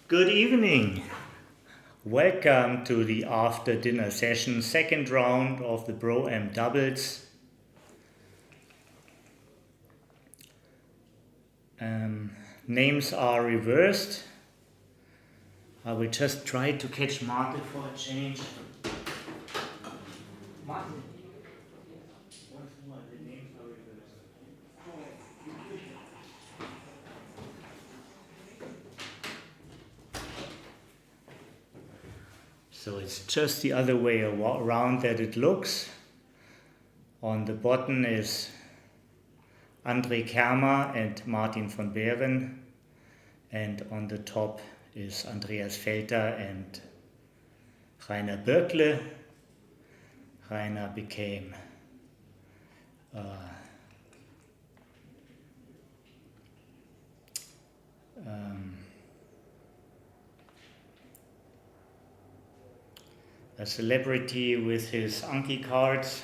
Good evening. Welcome to the after dinner session, second round of the Pro-Am doubles. Names are reversed. I will just try to catch Martin for a change. Martin, once more, the names are reversed. So it's just the other way around that it looks. On the bottom is André Kermer and Martin von Behren, and on the top is Andreas Felter and Rainer Bürkle. Rainer became a celebrity with his Anki cards.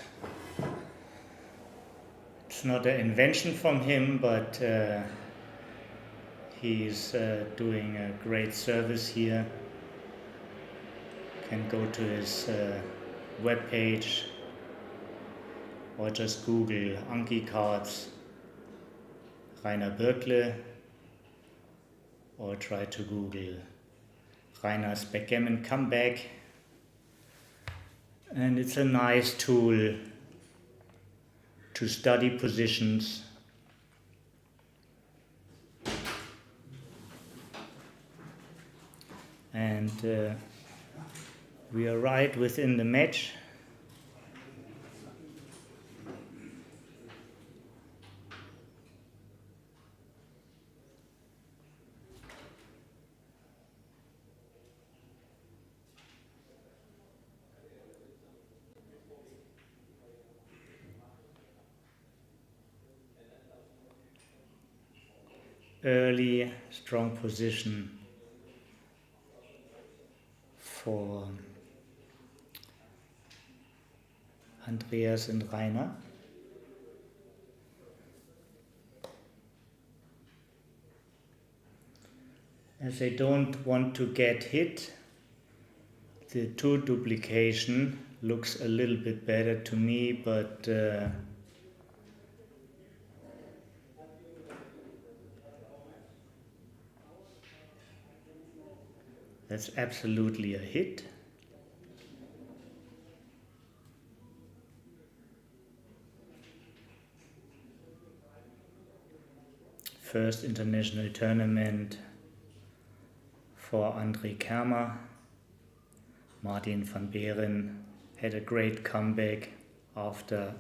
It's not an invention from him, but he's doing a great service here. Can go to his webpage or just Google Anki cards Rainer Bürkle, or try to Google Rainer's Backgammon comeback. And it's a nice tool to study positions. And we are right within the match. Early, strong position for Andreas and Rainer. As I don't want to get hit, the two duplication looks a little bit better to me, but that's absolutely a hit. First international tournament for André Kermer. Martin van Behren had a great comeback after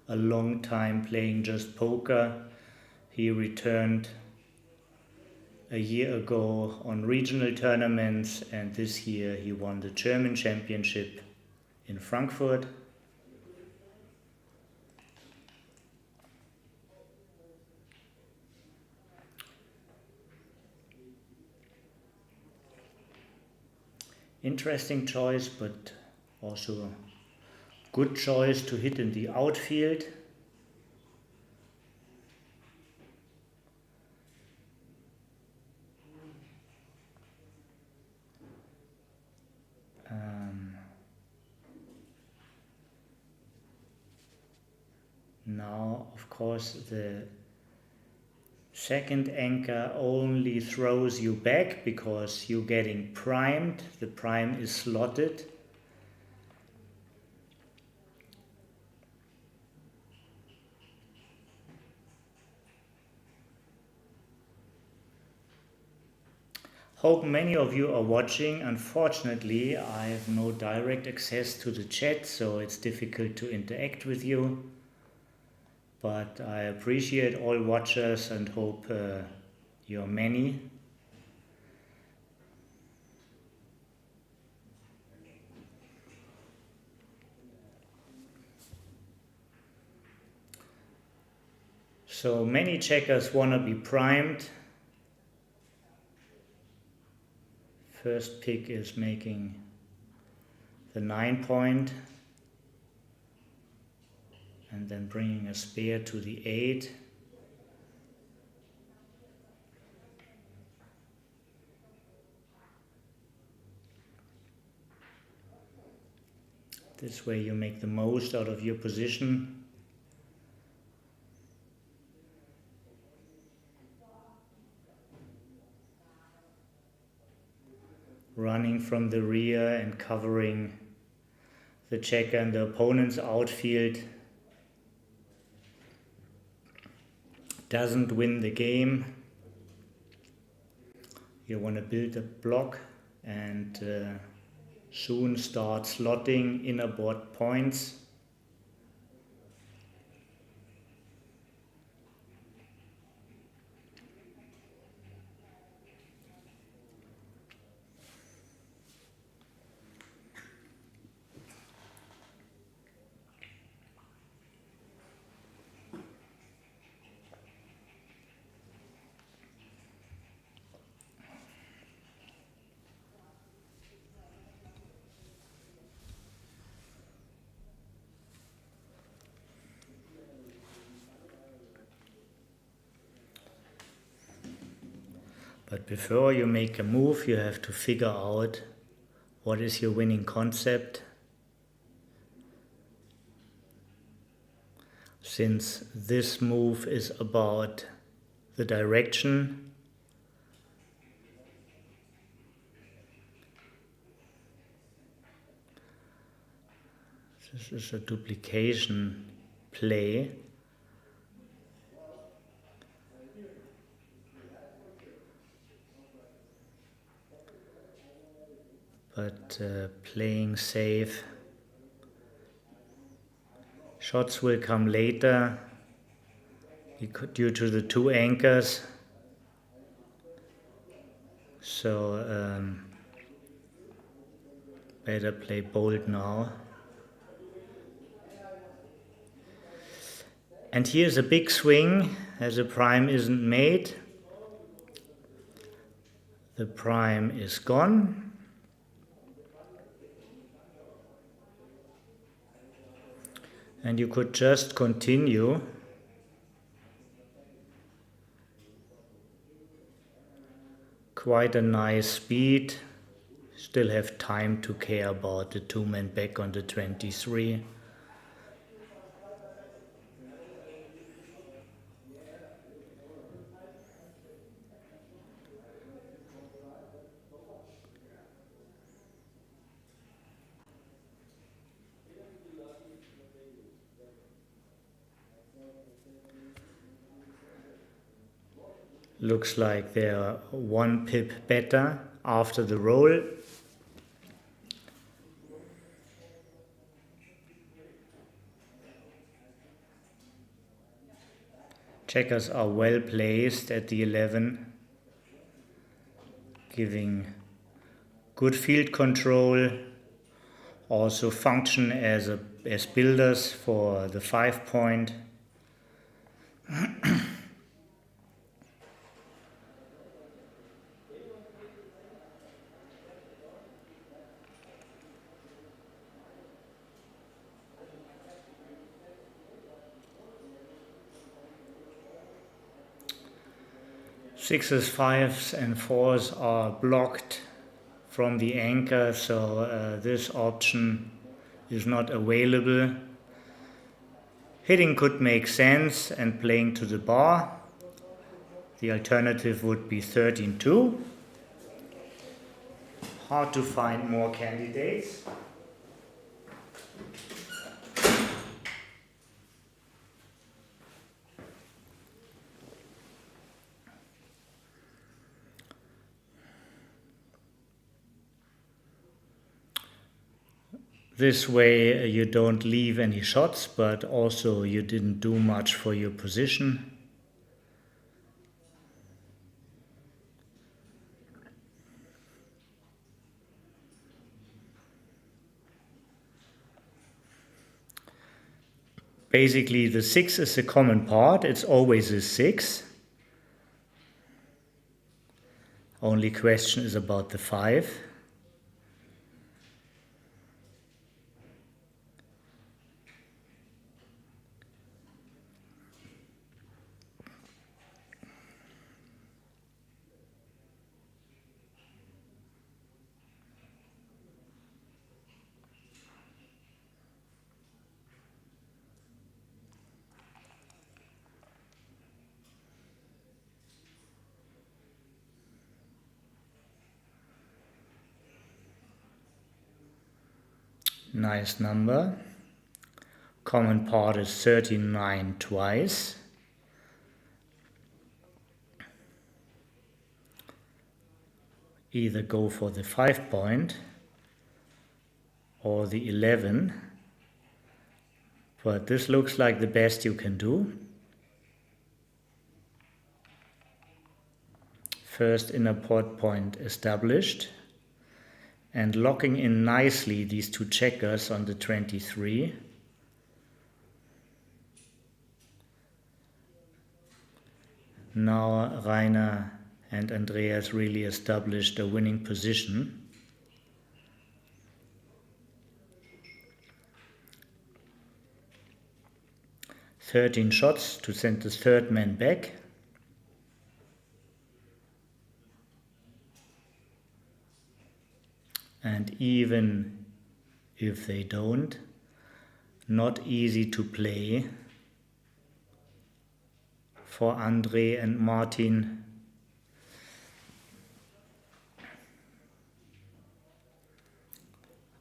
a long time playing just poker. He returned a year ago on regional tournaments, and this year he won the German championship in Frankfurt. Interesting choice, but also a good choice to hit in the outfield. Now, of course, the second anchor only throws you back because you're getting primed. The prime is slotted. Hope many of you are watching. Unfortunately, I have no direct access to the chat, so it's difficult to interact with you. But I appreciate all watchers and hope you're many. So many checkers want to be primed. First pick is making the 9 point and then bringing a spare to the 8. This way you make the most out of your position. Running from the rear and covering the checker and the opponent's outfield doesn't win the game. You want to build a block and soon start slotting inner board points. But before you make a move, you have to figure out what is your winning concept. Since this move is about the direction, this is a duplication play. But playing safe. Shots will come later due to the 2 anchors. So better play bold now. And here's a big swing as a prime isn't made. The prime is gone. And you could just continue. Quite a nice speed. Still have time to care about the 2-man back on the 23. Looks like they're 1 pip better after the roll. Checkers are well placed at the 11, giving good field control, also function as builders for the 5-point. Sixes, fives and fours are blocked from the anchor, so this option is not available. Hitting could make sense and playing to the bar. The alternative would be 13-2. Hard to find more candidates. This way you don't leave any shots, but also you didn't do much for your position. Basically the 6 is a common part, it's always a 6. Only question is about the 5. Nice number. Common part is 39 twice. Either go for the 5-point or the 11, but this looks like the best you can do. First inner pot point established, and locking in nicely these two checkers on the 23. Now Rainer and Andreas really established a winning position. "13 shots to send the third man back. And even if they don't, not easy to play for Andre and Martin.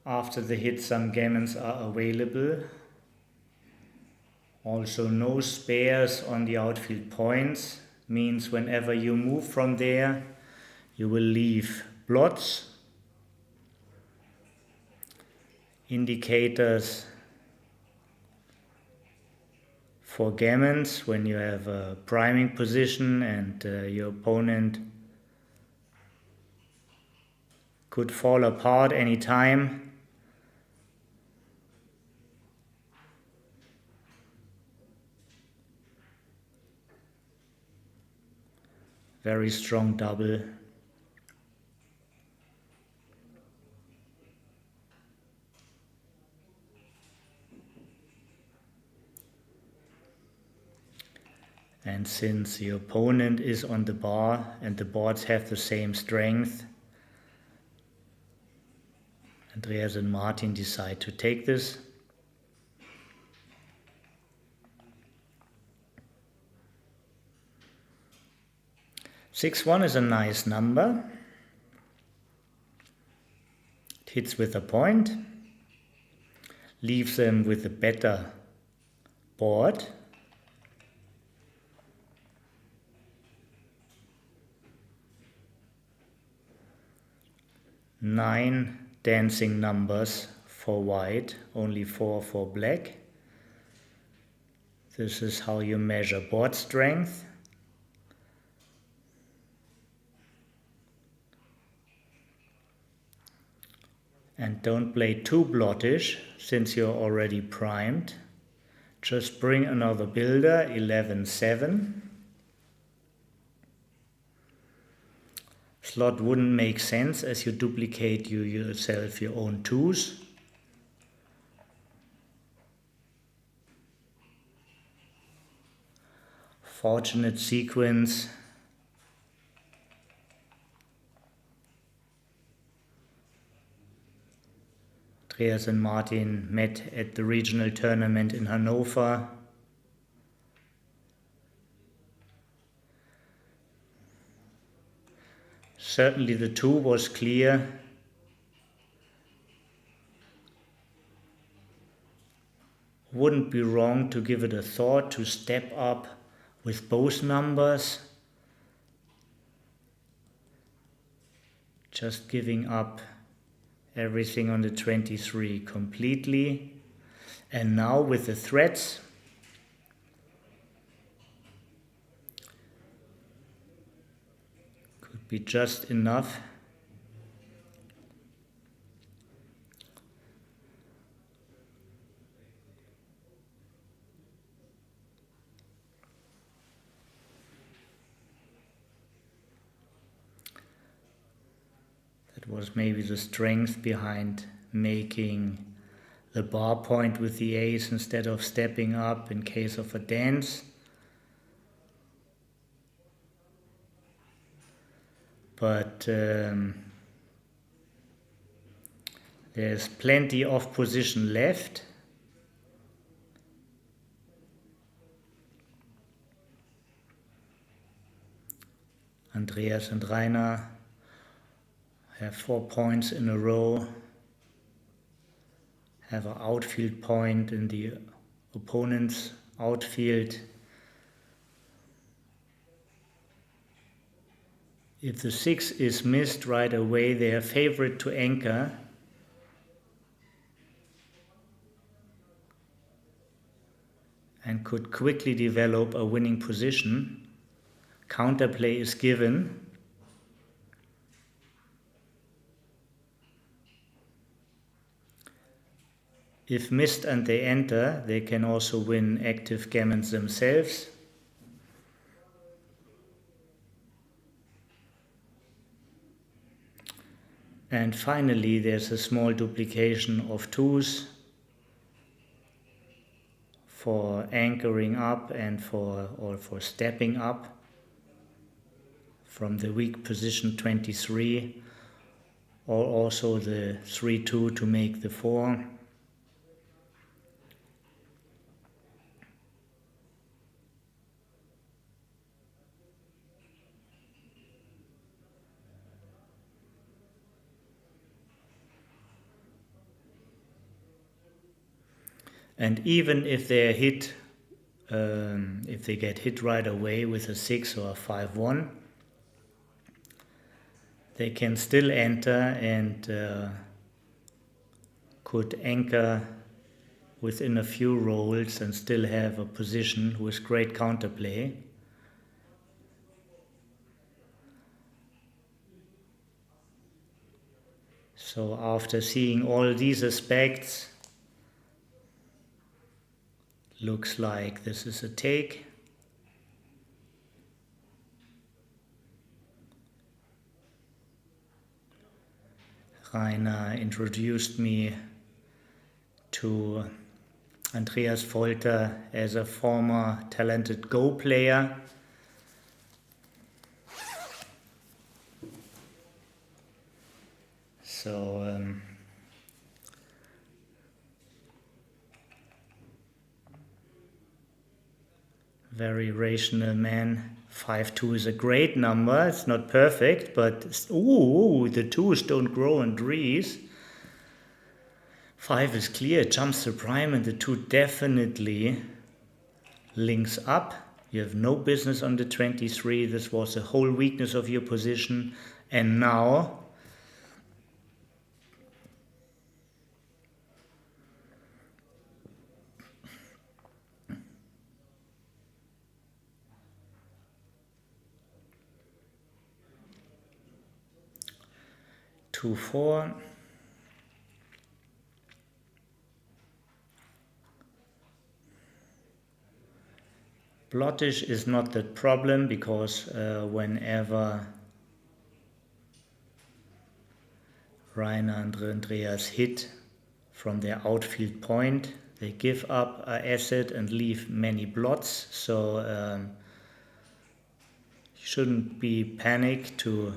After the hit, some gammons are available. Also no spares on the outfield points, means whenever you move from there, you will leave blots. Indicators for gammons when you have a priming position and your opponent could fall apart anytime. Very strong double. And since the opponent is on the bar and the boards have the same strength, Andreas and Martin decide to take this. "6-1 is a nice number. It hits with a point, leaves them with a better board. Nine dancing numbers for white, only 4 for black. This is how you measure board strength. And don't play too blottish, since you're already primed. Just bring another builder, 11-7. Slot wouldn't make sense as you duplicate yourself your own twos. Fortunate sequence. Andreas and Martin met at the regional tournament in Hanover. Certainly the 2 was clear. Wouldn't be wrong to give it a thought to step up with both numbers. Just giving up everything on the 23 completely. And now with the threats, could be just enough. That was maybe the strength behind making the bar point with the ace instead of stepping up in case of a dance. But there's plenty of position left. Andreas and Rainer have 4 points in a row, have an outfield point in the opponent's outfield. If the 6 is missed right away, they are favored to anchor. And could quickly develop a winning position. Counterplay is given. If missed and they enter, they can also win active gammons themselves. And finally, there's a small duplication of 2s for anchoring up and for stepping up from the weak position 23, or also the 3-2 to make the 4. And even if they're hit, if they get hit right away with a 6 or a 5-1, they can still enter and could anchor within a few rolls and still have a position with great counterplay. So after seeing all these aspects, looks like this is a take. Rainer introduced me to Andreas Folter as a former talented Go player. So very rational man. 5-2 is a great number. It's not perfect, but the 2s don't grow on trees. 5 is clear, jumps the prime, and the 2 definitely links up. You have no business on the 23. This was the whole weakness of your position. And now 2-4. Blottish is not the problem because whenever Rainer and Andreas hit from their outfield point, they give up acid and leave many blots, so you shouldn't be panicked to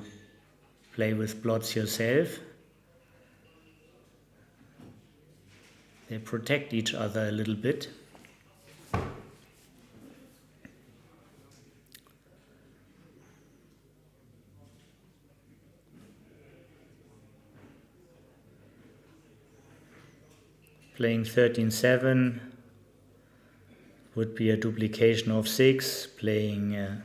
play with blots yourself. They protect each other a little bit. Playing 13-7 would be a duplication of 6. Playing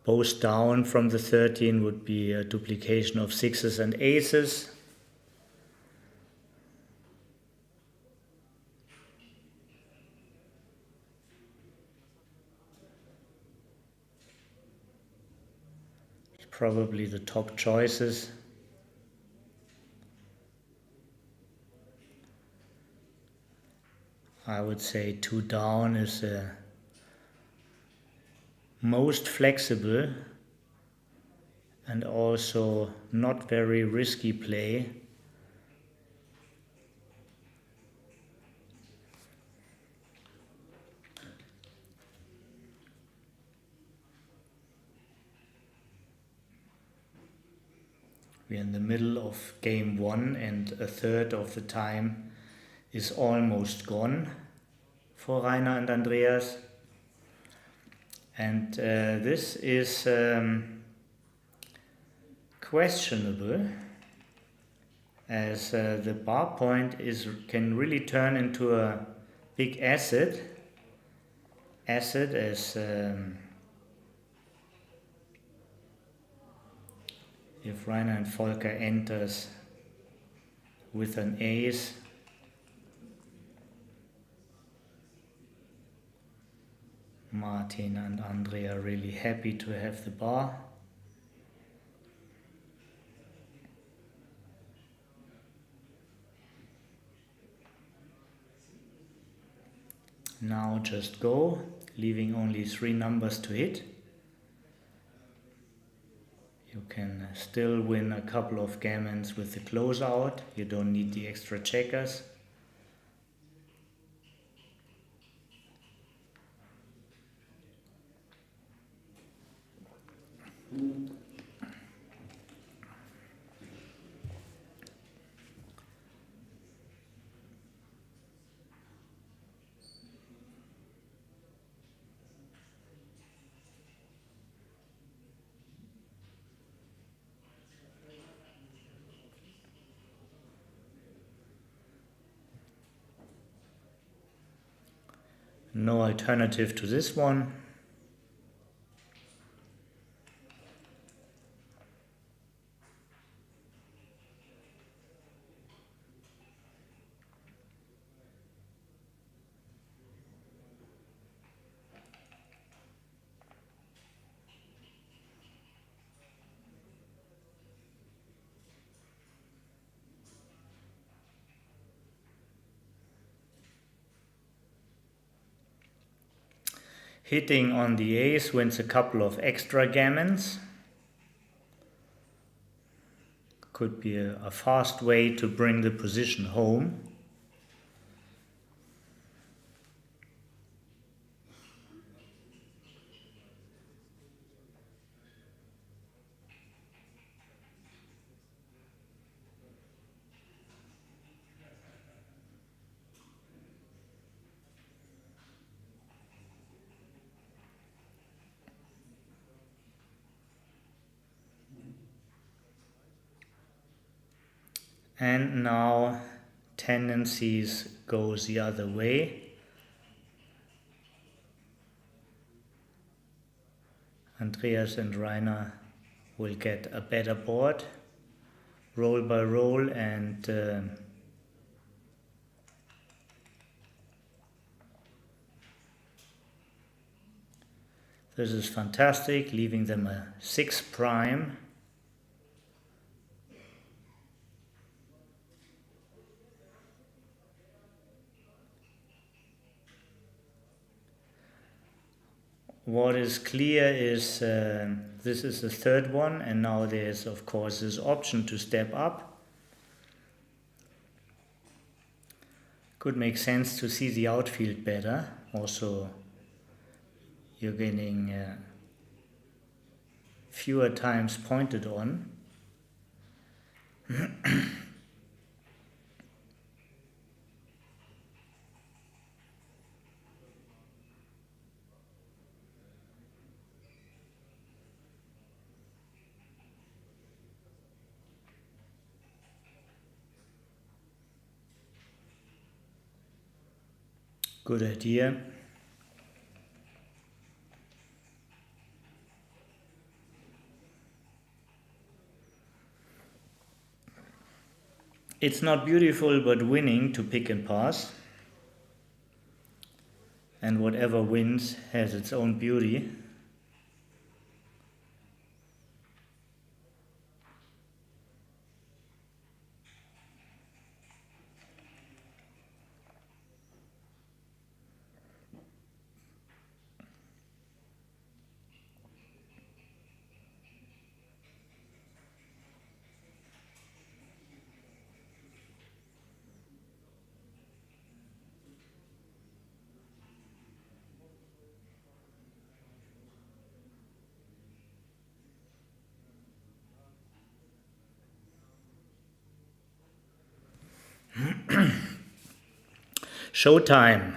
both down from the 13 would be a duplication of 6s and aces. Probably the top choices. I would say 2 down is the most flexible and also not very risky play. We're in the middle of game 1 and a third of the time is almost gone for Rainer and Andreas. And this is questionable, as the bar point can really turn into a big acid as if Rainer and Volker enters with an ace, Martin and Andre are really happy to have the bar. Now just go, leaving only 3 numbers to hit. You can still win a couple of gammons with the closeout. You don't need the extra checkers. No alternative to this one. Hitting on the ace wins a couple of extra gammons. Could be a fast way to bring the position home. And now tendencies goes the other way. Andreas and Rainer will get a better board, roll by roll, and this is fantastic, leaving them a 6 prime. What is clear is this is the third one, and now there's of course this option to step up. Could make sense to see the outfield better. Also, you're getting fewer times pointed on. Good idea. It's not beautiful, but winning to pick and pass. And whatever wins has its own beauty. Showtime.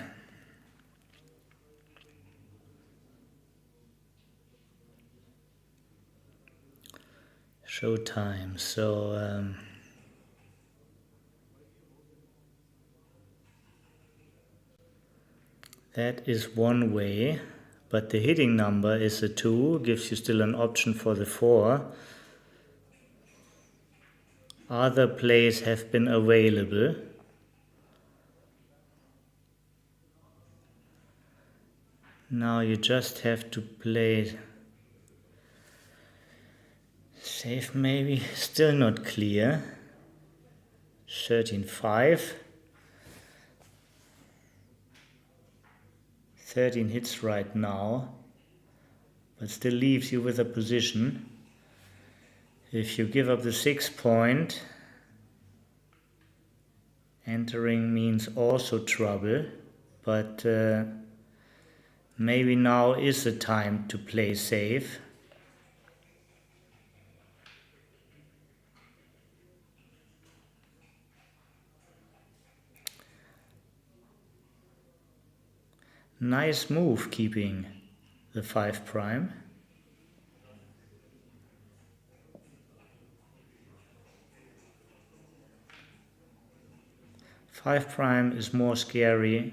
Showtime. So that is one way, but the hitting number is a 2, gives you still an option for the 4. Other plays have been available. Now you just have to play safe, maybe. Still not clear. 13-5. 13 hits right now, but still leaves you with a position. If you give up the 6 point, entering means also trouble, but maybe now is the time to play safe. Nice move keeping the 5 prime. 5 prime is more scary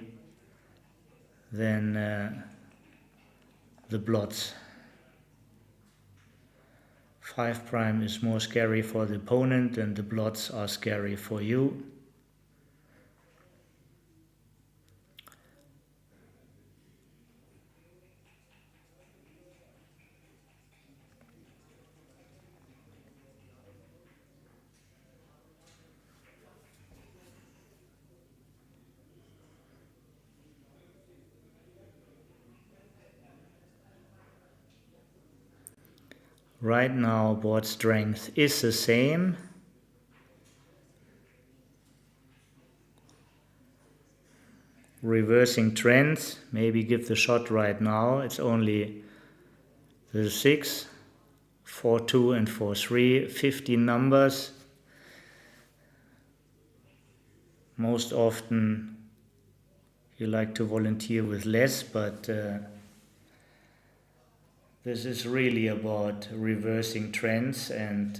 than the blots. 5 prime is more scary for the opponent and the blots are scary for you. Right now board strength is the same. Reversing trends, maybe give the shot right now. It's only the 6, 4-2 and 4-3, 15 numbers. Most often you like to volunteer with less, but this is really about reversing trends and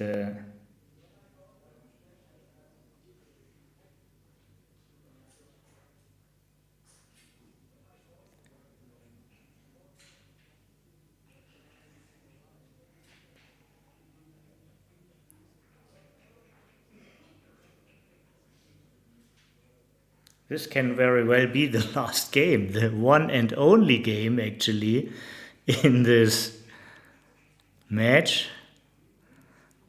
this can very well be the last game, the one and only game actually in this match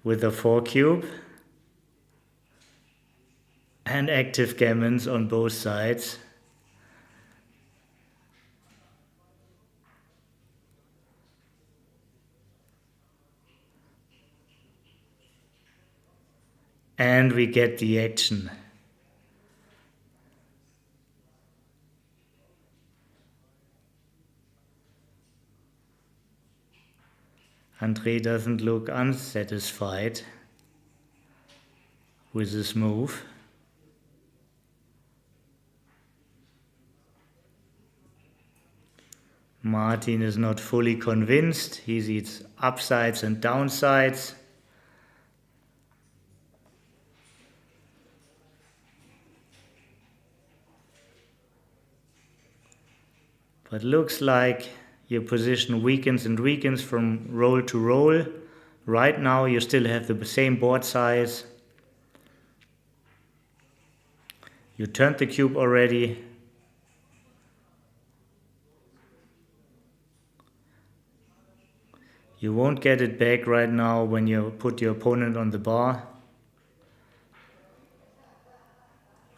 with a 4 cube and active gammons on both sides. And we get the action. Andre doesn't look unsatisfied with this move. Martin is not fully convinced. He sees upsides and downsides. But looks like your position weakens and weakens from roll to roll. Right now you still have the same board size. You turned the cube already. You won't get it back right now when you put your opponent on the bar.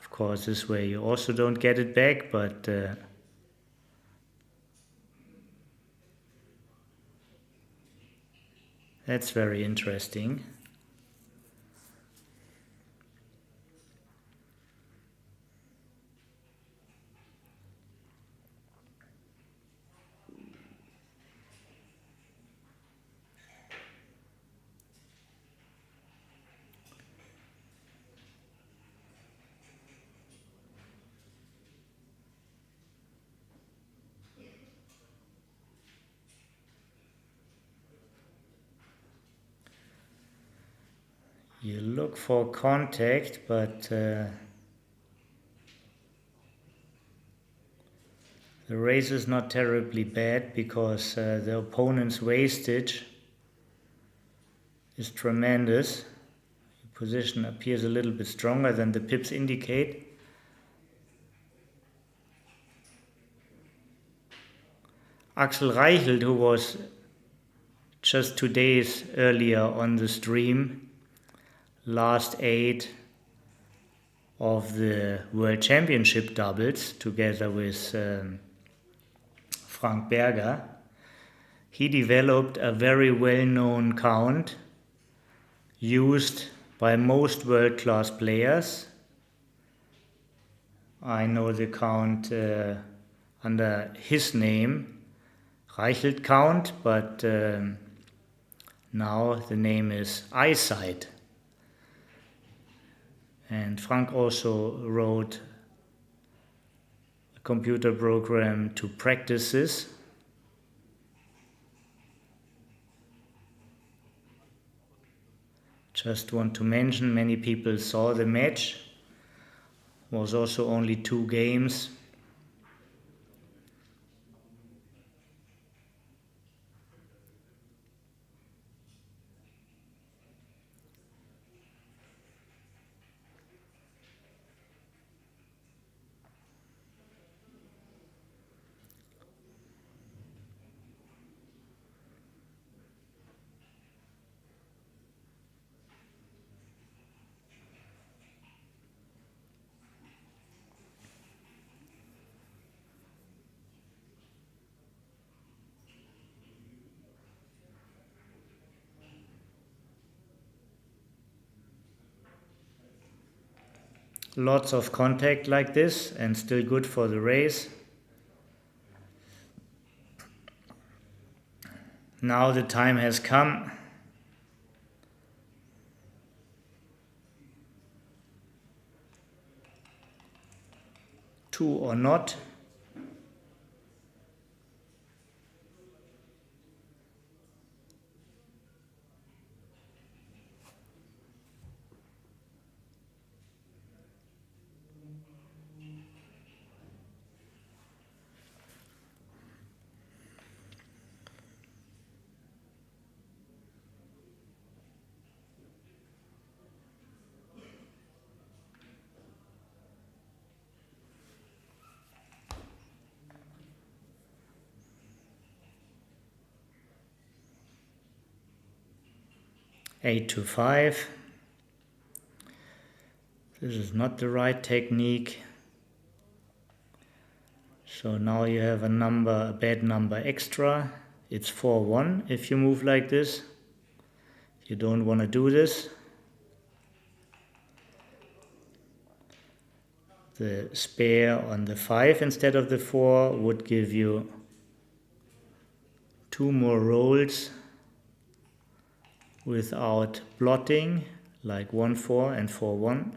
Of course, this way you also don't get it back, but that's very interesting. You look for contact, but the race is not terribly bad because the opponent's wastage is tremendous. Your position appears a little bit stronger than the pips indicate. Axel Reichelt, who was just 2 days earlier on the stream, last 8 of the World Championship doubles together with Frank Berger. He developed a very well-known count used by most world-class players. I know the count under his name, Reichelt count, but now the name is Eyesight. And Frank also wrote a computer program to practice this. Just want to mention, many people saw the match. It was also only 2 games. Lots of contact like this and still good for the race. Now the time has come. Two or not. Eight to 5. This is not the right technique. So now you have a bad number extra. It's 4-1 if you move like this. You don't want to do this. The spare on the 5 instead of the 4 would give you 2 more rolls without blotting, like 1-4 and 4-1.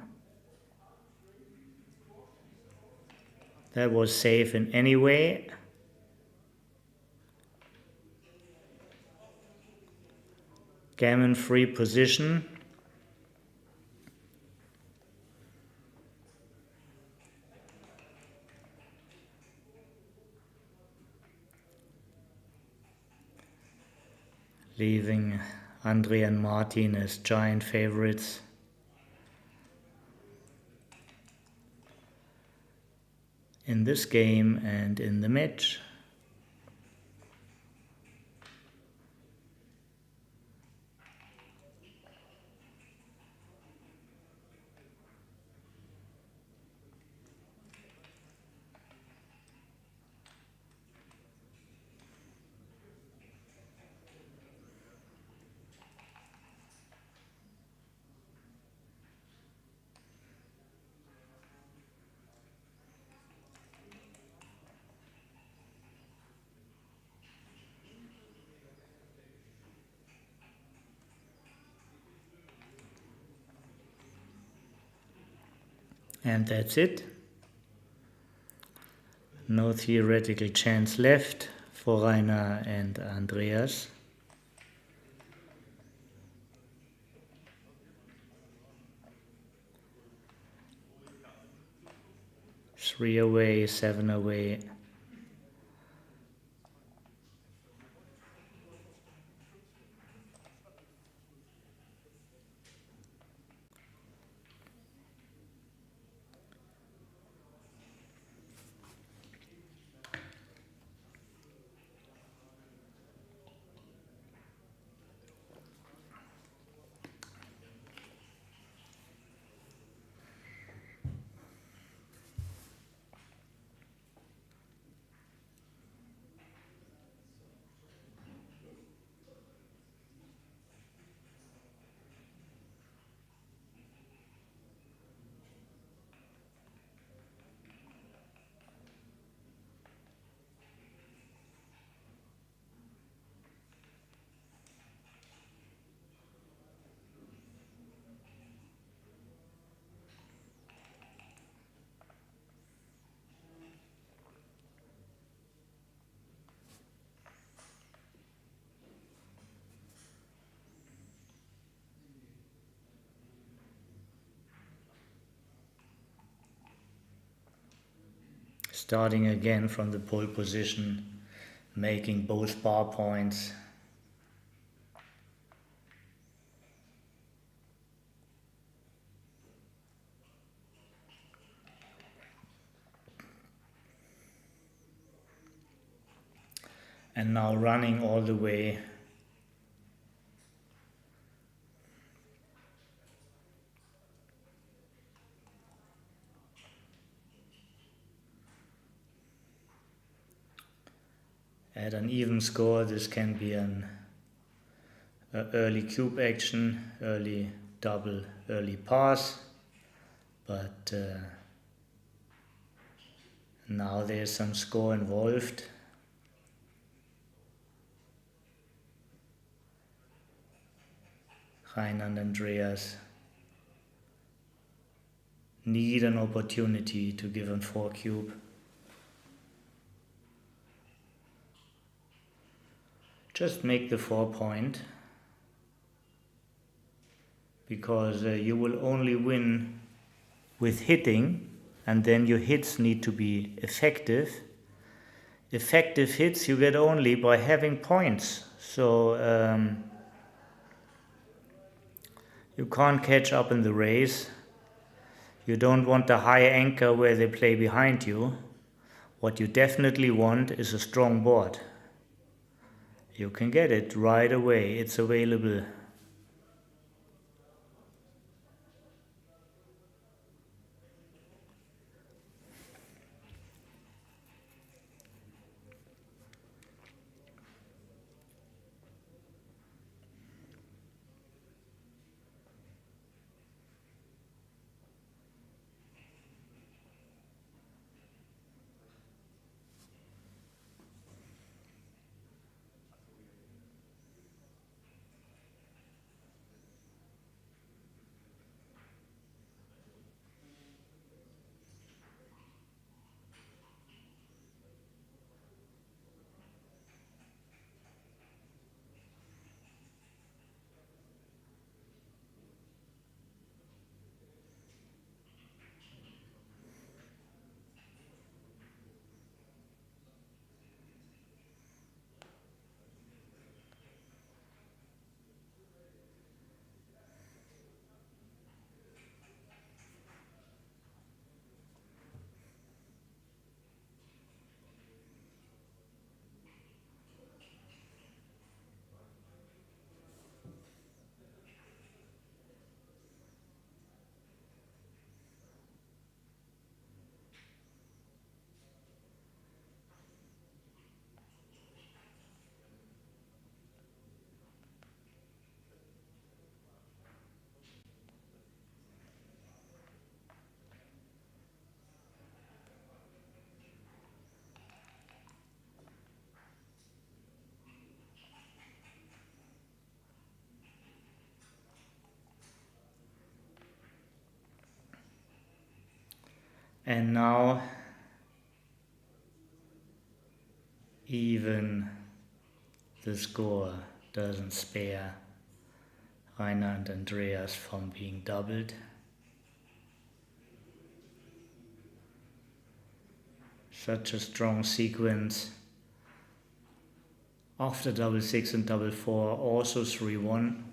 That was safe in any way. Gammon free position. Leaving Andre and Martin as giant favorites. In this game and in the match. And that's it. No theoretical chance left for Rainer and Andreas. Three away, 7 away. Starting again from the pole position, making both bar points. And now running all the way. At an even score, this can be an early cube action, early double, early pass, but now there's some score involved. Rainer and Andreas need an opportunity to give an 4 cube. Just make the 4 point, because you will only win with hitting, and then your hits need to be effective. Effective hits you get only by having points, so you can't catch up in the race. You don't want the high anchor where they play behind you. What you definitely want is a strong board. You can get it right away, it's available. And now even the score doesn't spare Rainer and Andreas from being doubled. Such a strong sequence. After double six and double four, also 3-1.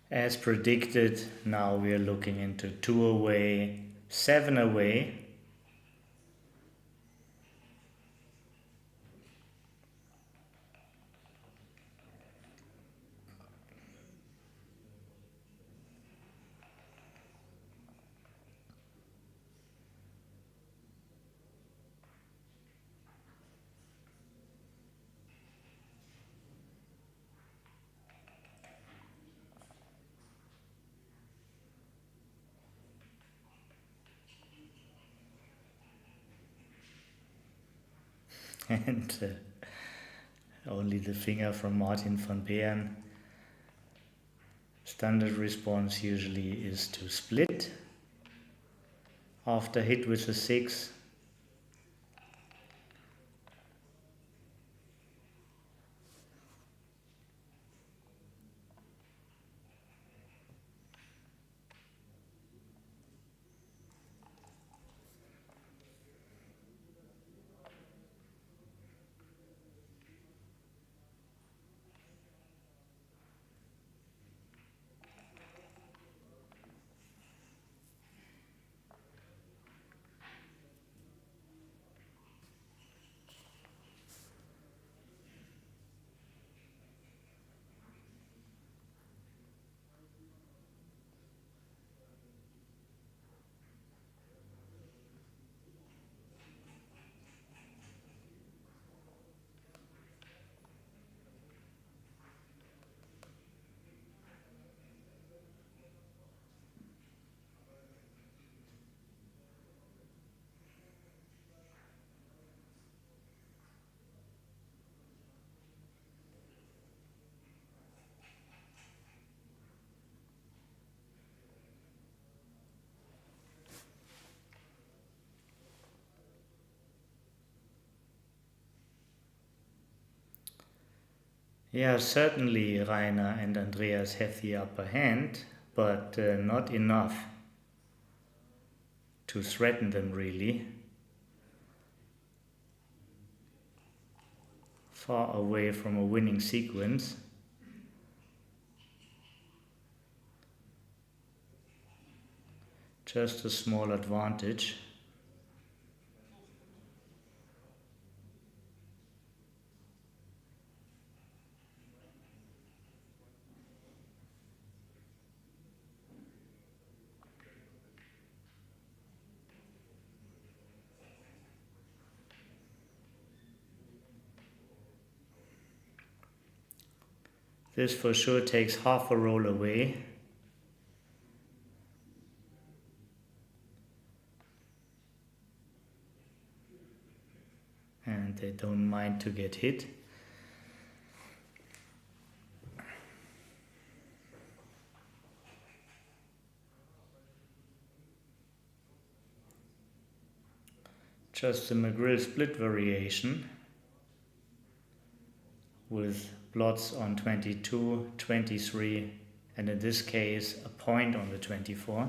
As predicted, now we are looking into 2 away, 7 away. And only the finger from Martin van Beeren. Standard response usually is to split after hit with a 6. Yeah, certainly Rainer and Andreas have the upper hand, but not enough to threaten them really. Far away from a winning sequence. Just a small advantage. This for sure takes half a roll away. And they don't mind to get hit. Just a McGrill split variation with blots on 22, 23 and in this case a point on the 24.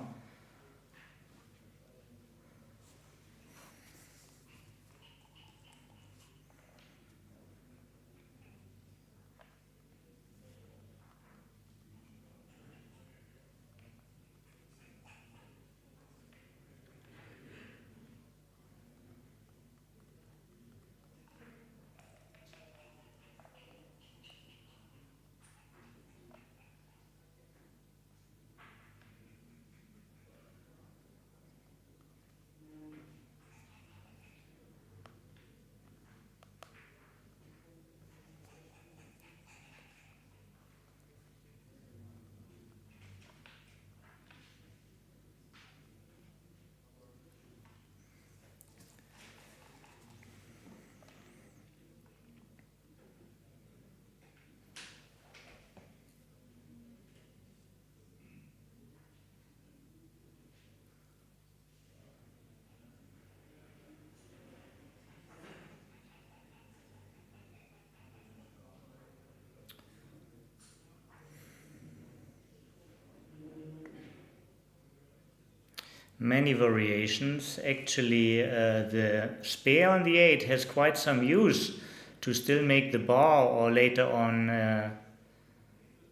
Many variations. Actually, the spare on the 8 has quite some use to still make the bar, or later on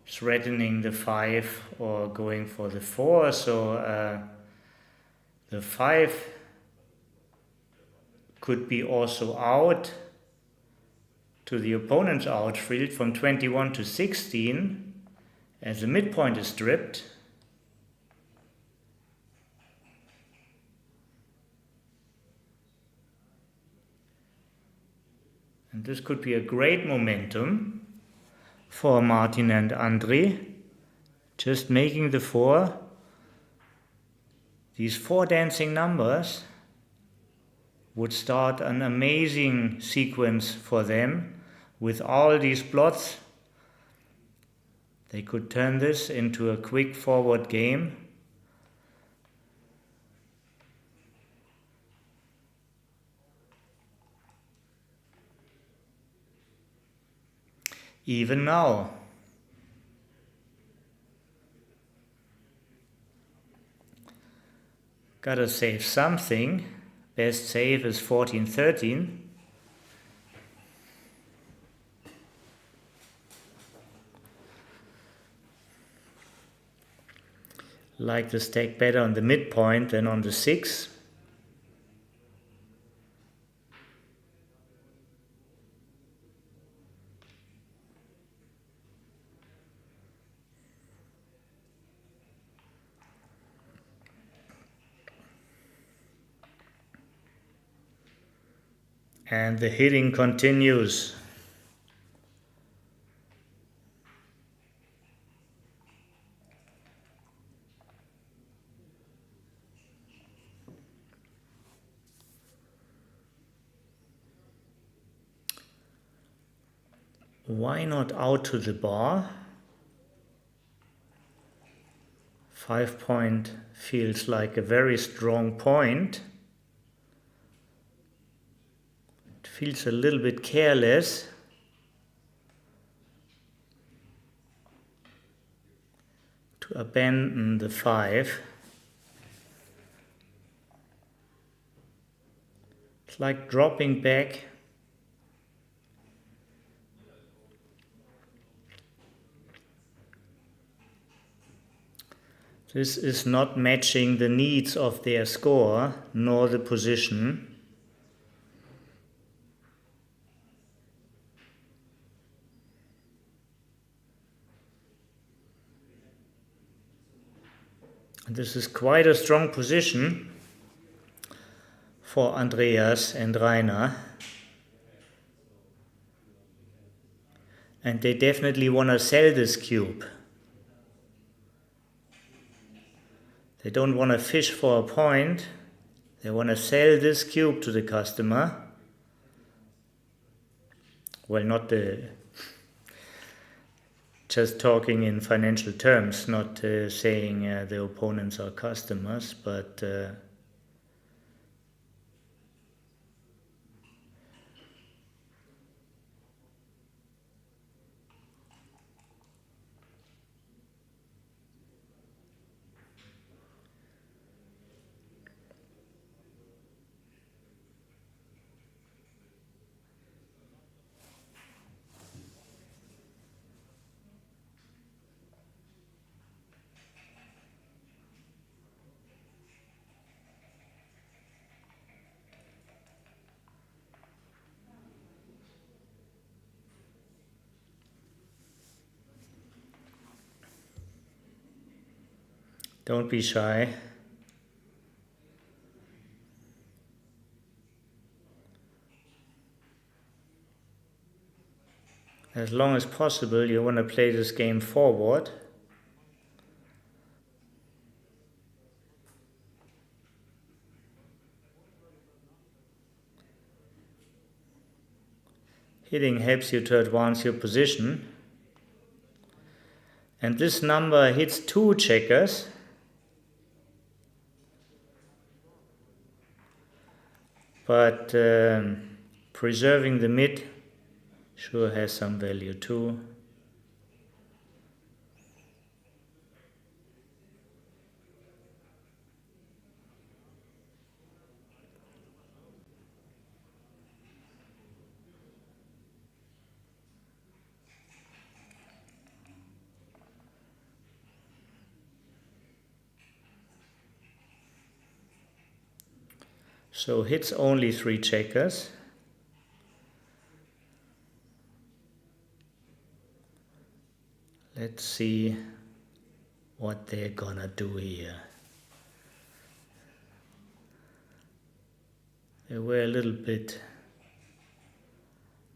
threatening the 5 or going for the 4. So the 5 could be also out to the opponent's outfield from 21 to 16 as the midpoint is stripped. And this could be a great momentum for Martin and Andre. Just making the 4. These 4 dancing numbers would start an amazing sequence for them with all these plots. They could turn this into a quick forward game. Even now. Gotta save something. Best save is 14-13. Like the stack better on the midpoint than on the 6. And the hitting continues. Why not out to the bar? 5 point feels like a very strong point. It feels a little bit careless. To abandon the 5. It's like dropping back. This is not matching the needs of their score, nor the position. This is quite a strong position for Andreas and Rainer. And they definitely want to sell this cube. They don't want to fish for a point. They want to sell this cube to the customer. Well, not just talking in financial terms, not saying the opponents are customers, but Don't be shy. As long as possible, you want to play this game forward. Hitting helps you to advance your position. And this number hits 2 checkers. But preserving the mid sure has some value too. So hits only 3 checkers. Let's see what they're gonna do here. They were a little bit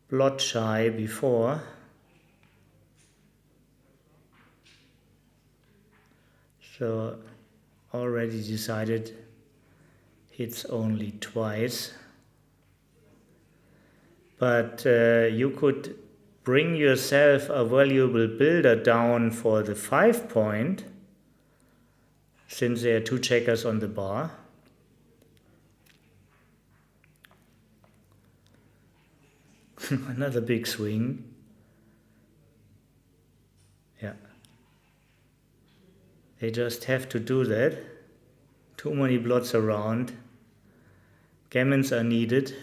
blot shy before. So already decided hits only twice. But you could bring yourself a valuable builder down for the 5 point, since there are 2 checkers on the bar. Another big swing. Yeah. They just have to do that. Too many blots around. Gammons are needed.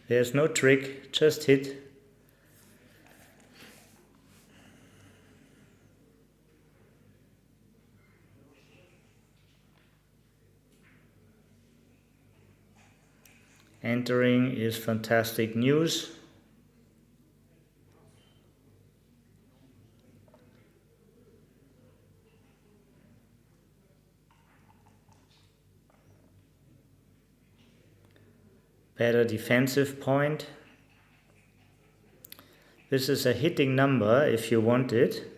There's no trick, just hit. Entering is fantastic news. Better defensive point. This is a hitting number if you want it.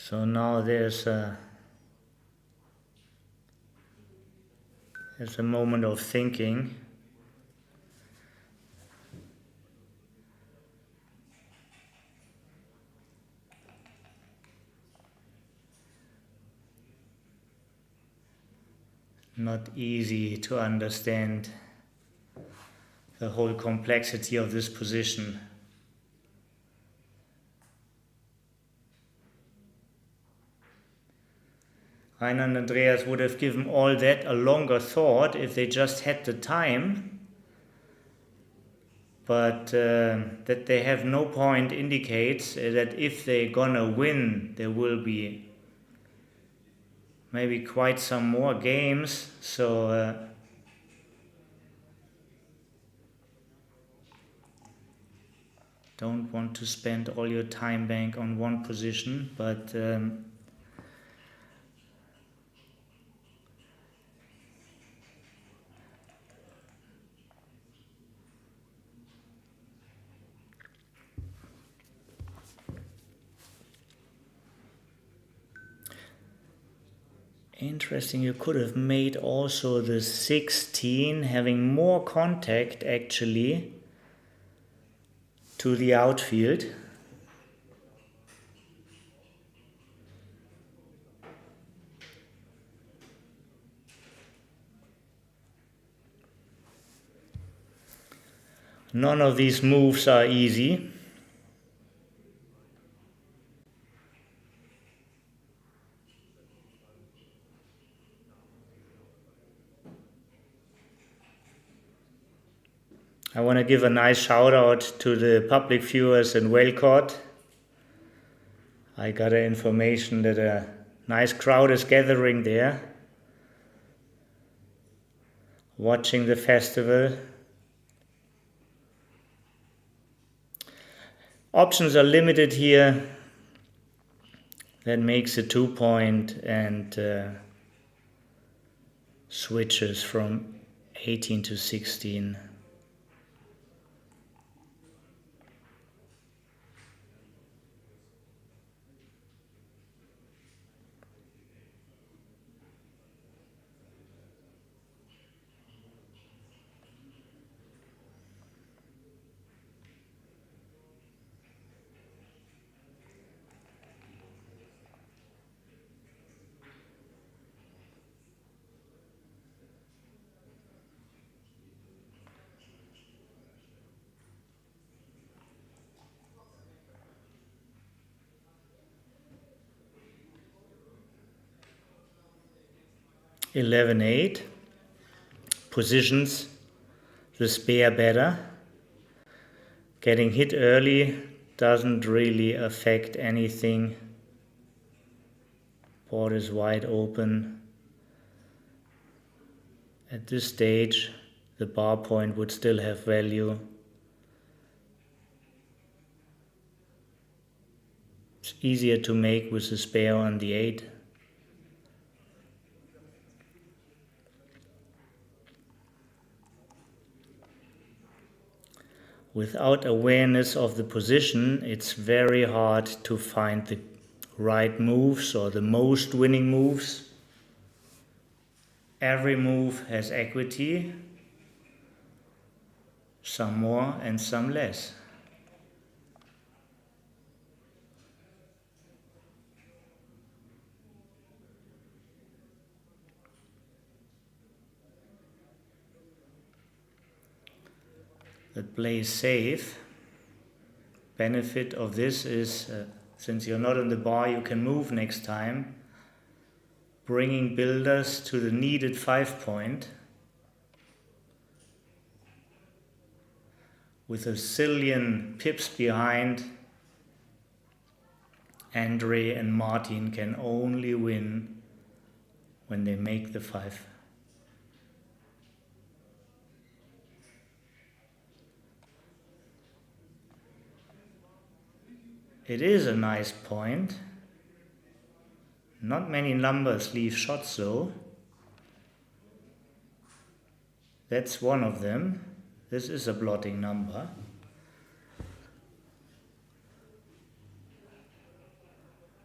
So now there's a moment of thinking. Not easy to understand the whole complexity of this position. Rainer and Andreas would have given all that a longer thought if they just had the time, but that they have no point indicates that if they're gonna win, there will be maybe quite some more games, so don't want to spend all your time bank on one position, but interesting, you could have made also the 16 having more contact actually to the outfield. None of these moves are easy. I want to give a nice shout out to the public viewers in Whalecourt. I got information that a nice crowd is gathering there, watching the festival. Options are limited here. That makes a 2-point and switches from 18 to 16. (11-8) positions the spare better. Getting hit early doesn't really affect anything. Board is wide open. At this stage, the bar point would still have value. It's easier to make with the spare on the 8. Without awareness of the position, it's very hard to find the right moves or the most winning moves. Every move has equity, some more and some less. That plays safe. Benefit of this is, since you're not on the bar, you can move next time, bringing builders to the needed 5-point. With a zillion pips behind, Andre and Martin can only win when they make the 5. It is a nice point. Not many numbers leave shots though. That's one of them. This is a blotting number.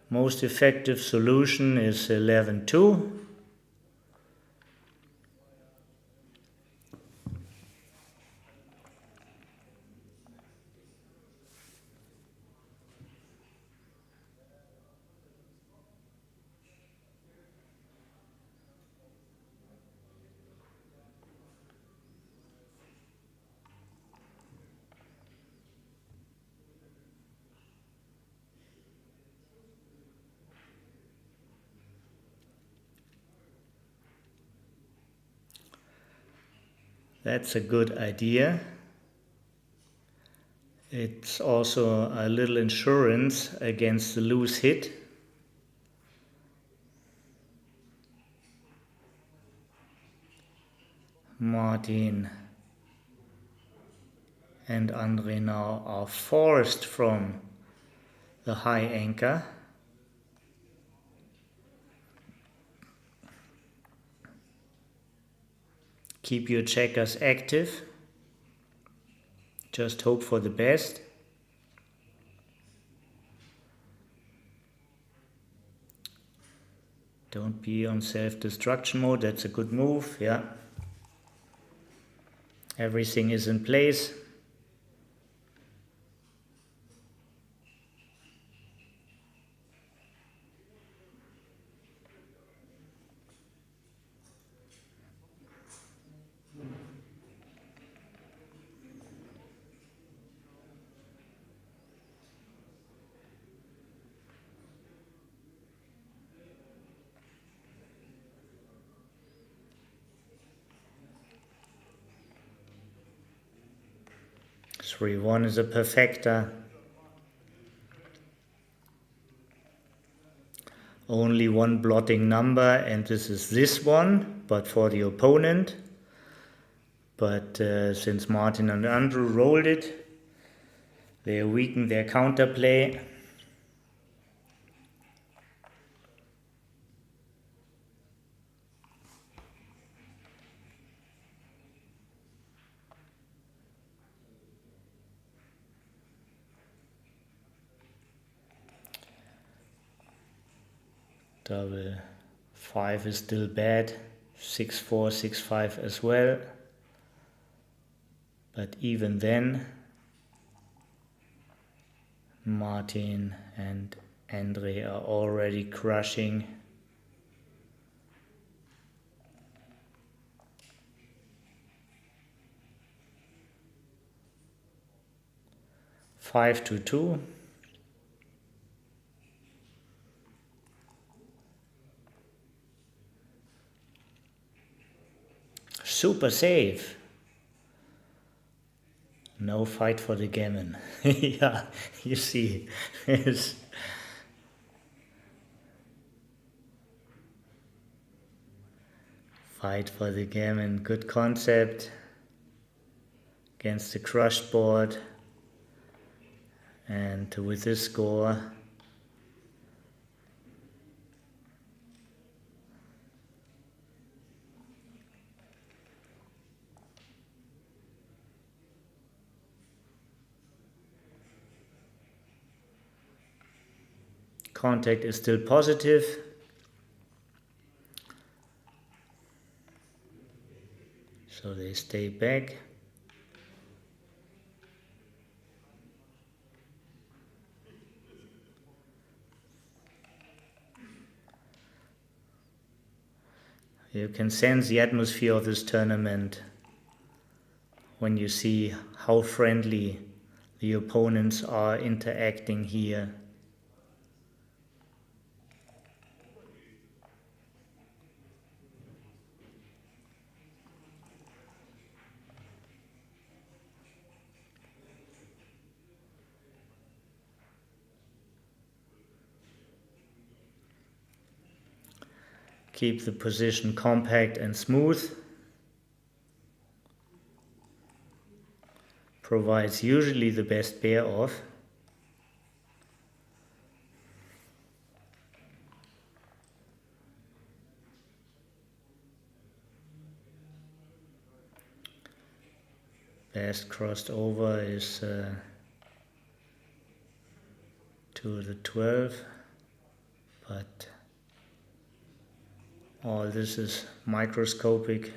Most effective solution is 11-2. That's a good idea. It's also a little insurance against the loose hit. Martin and Andre now are forced from the high anchor. Keep your checkers active. Just hope for the best. Don't be on self-destruction mode. That's a good move, yeah. Everything is in place. 3-1 is a perfecta. Only one blotting number, and this is this one, but for the opponent. But since Martin and Andrew rolled it, they weakened their counterplay. Double 5 is still bad, 6-4, 6-5 as well. But even then, Martin and Andre are already crushing. Five to 2. Super save. No fight for the gammon. Yeah, you see. Fight for the gammon, good concept. Against the crushed board. And with this score, contact is still positive. So they stay back. You can sense the atmosphere of this tournament when you see how friendly the opponents are interacting here. Keep the position compact and smooth. Provides usually the best pair off. Best crossed over is to the 12, but all this is microscopic.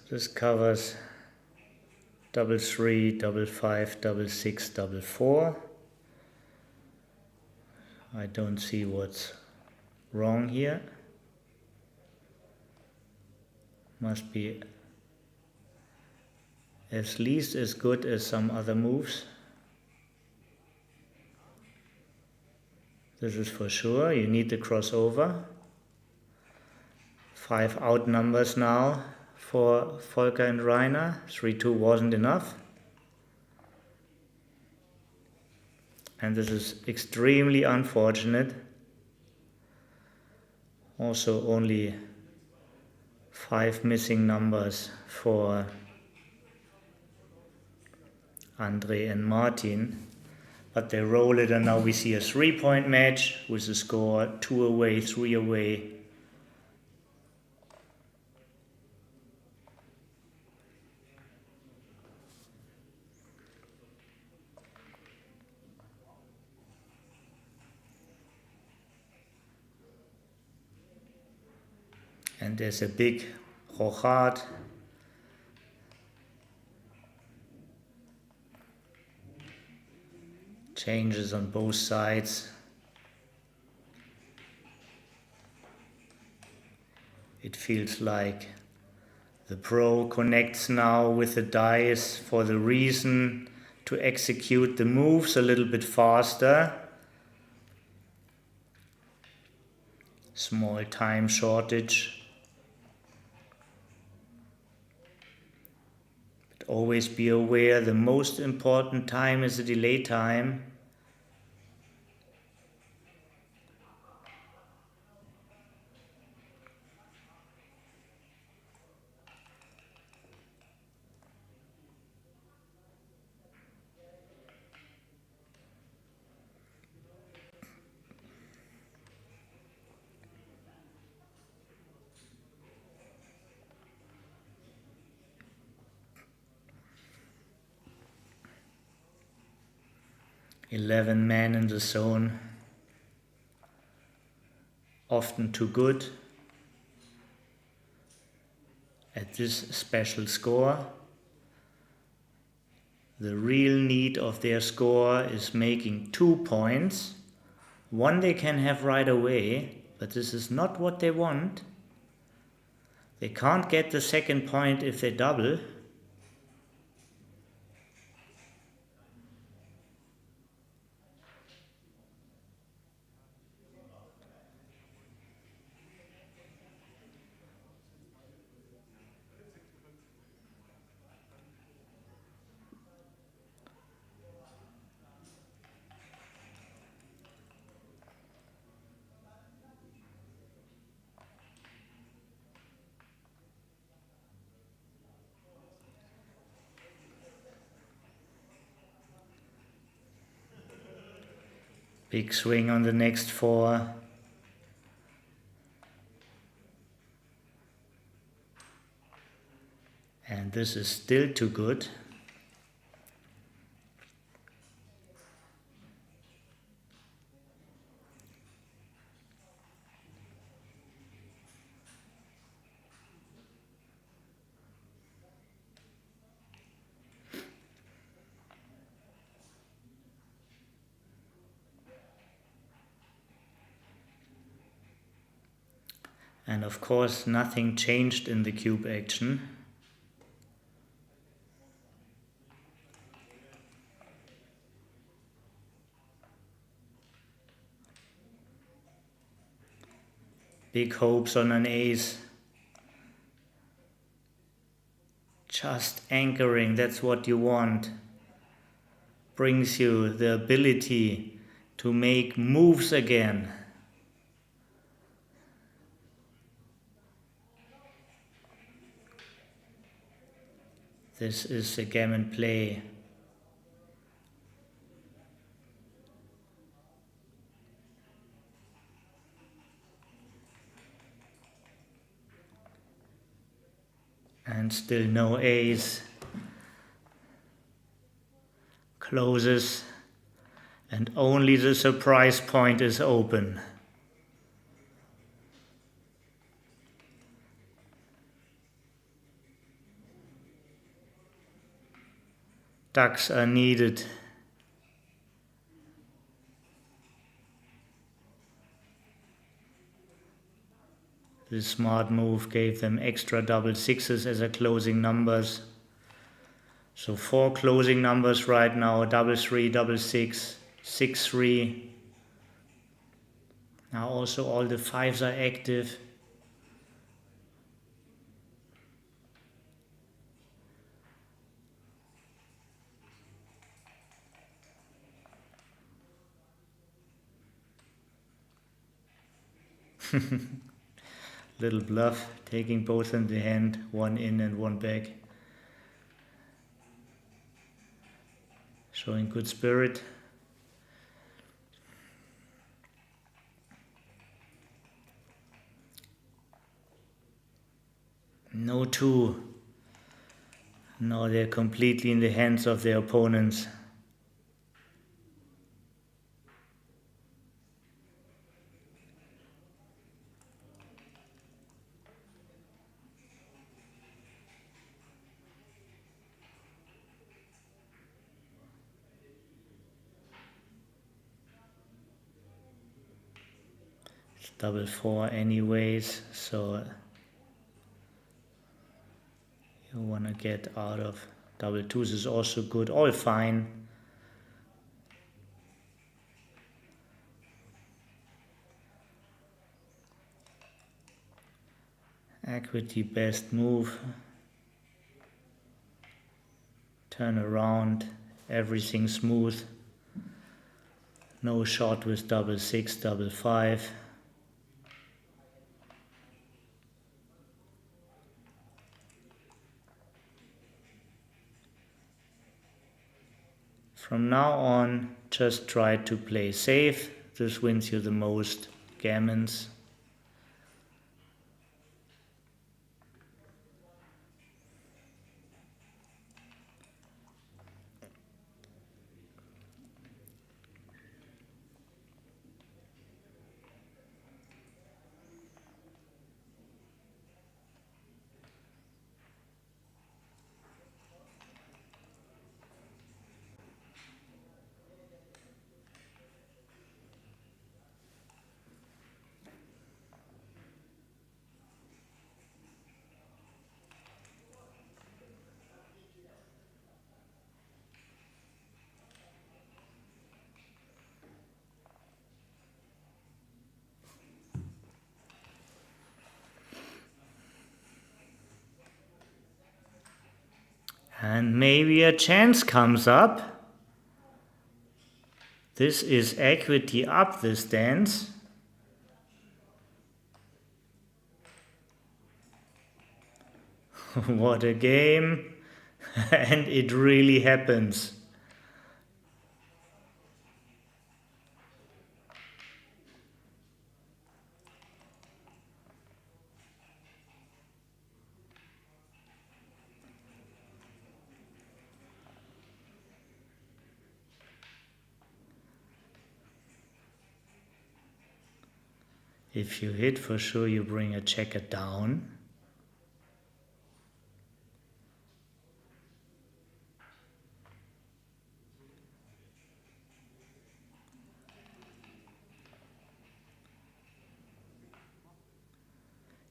This covers double 3, double 5, double 6, double 4. I don't see what's wrong here. Must be at least as good as some other moves. This is for sure. You need the crossover. 5 out numbers now for Volker and Rainer. 3-2 wasn't enough. And this is extremely unfortunate. Also only 5 missing numbers for Andre and Martin. But they roll it, and now we see a 3-point match with the score 2 away, 3 away. And there's a big rochade. Changes on both sides. It feels like the pro connects now with the dice for the reason to execute the moves a little bit faster. Small time shortage. But always be aware the most important time is the delay time. "11 men in the zone, often too good at this special score. The real need of their score is making 2 points. One they can have right away, but this is not what they want. They can't get the second point if they double. Big swing on the next 4. And this is still too good. And of course, nothing changed in the cube action. Big hopes on an ace. Just anchoring, that's what you want. Brings you the ability to make moves again. This is a gammon play. And still no ace. Closes. And only the surprise point is open. Ducks are needed. This smart move gave them extra double sixes as a closing numbers. So 4 closing numbers right now, double 3, double 6, 6, 3. Now also all the 5s are active. Little bluff, taking both in the hand, 1 in and 1 back. Showing good spirit. No 2. Now they're completely in the hands of their opponents. double 4 anyways, so you want to get out of double 2s is also good, all fine. Equity best move. Turn around, everything smooth. No shot with double 6, double 5. From now on, just try to play safe. This wins you the most gammons. And maybe a chance comes up. This is equity up, this dance. What a game. And it really happens. If you hit, for sure you bring a checker down.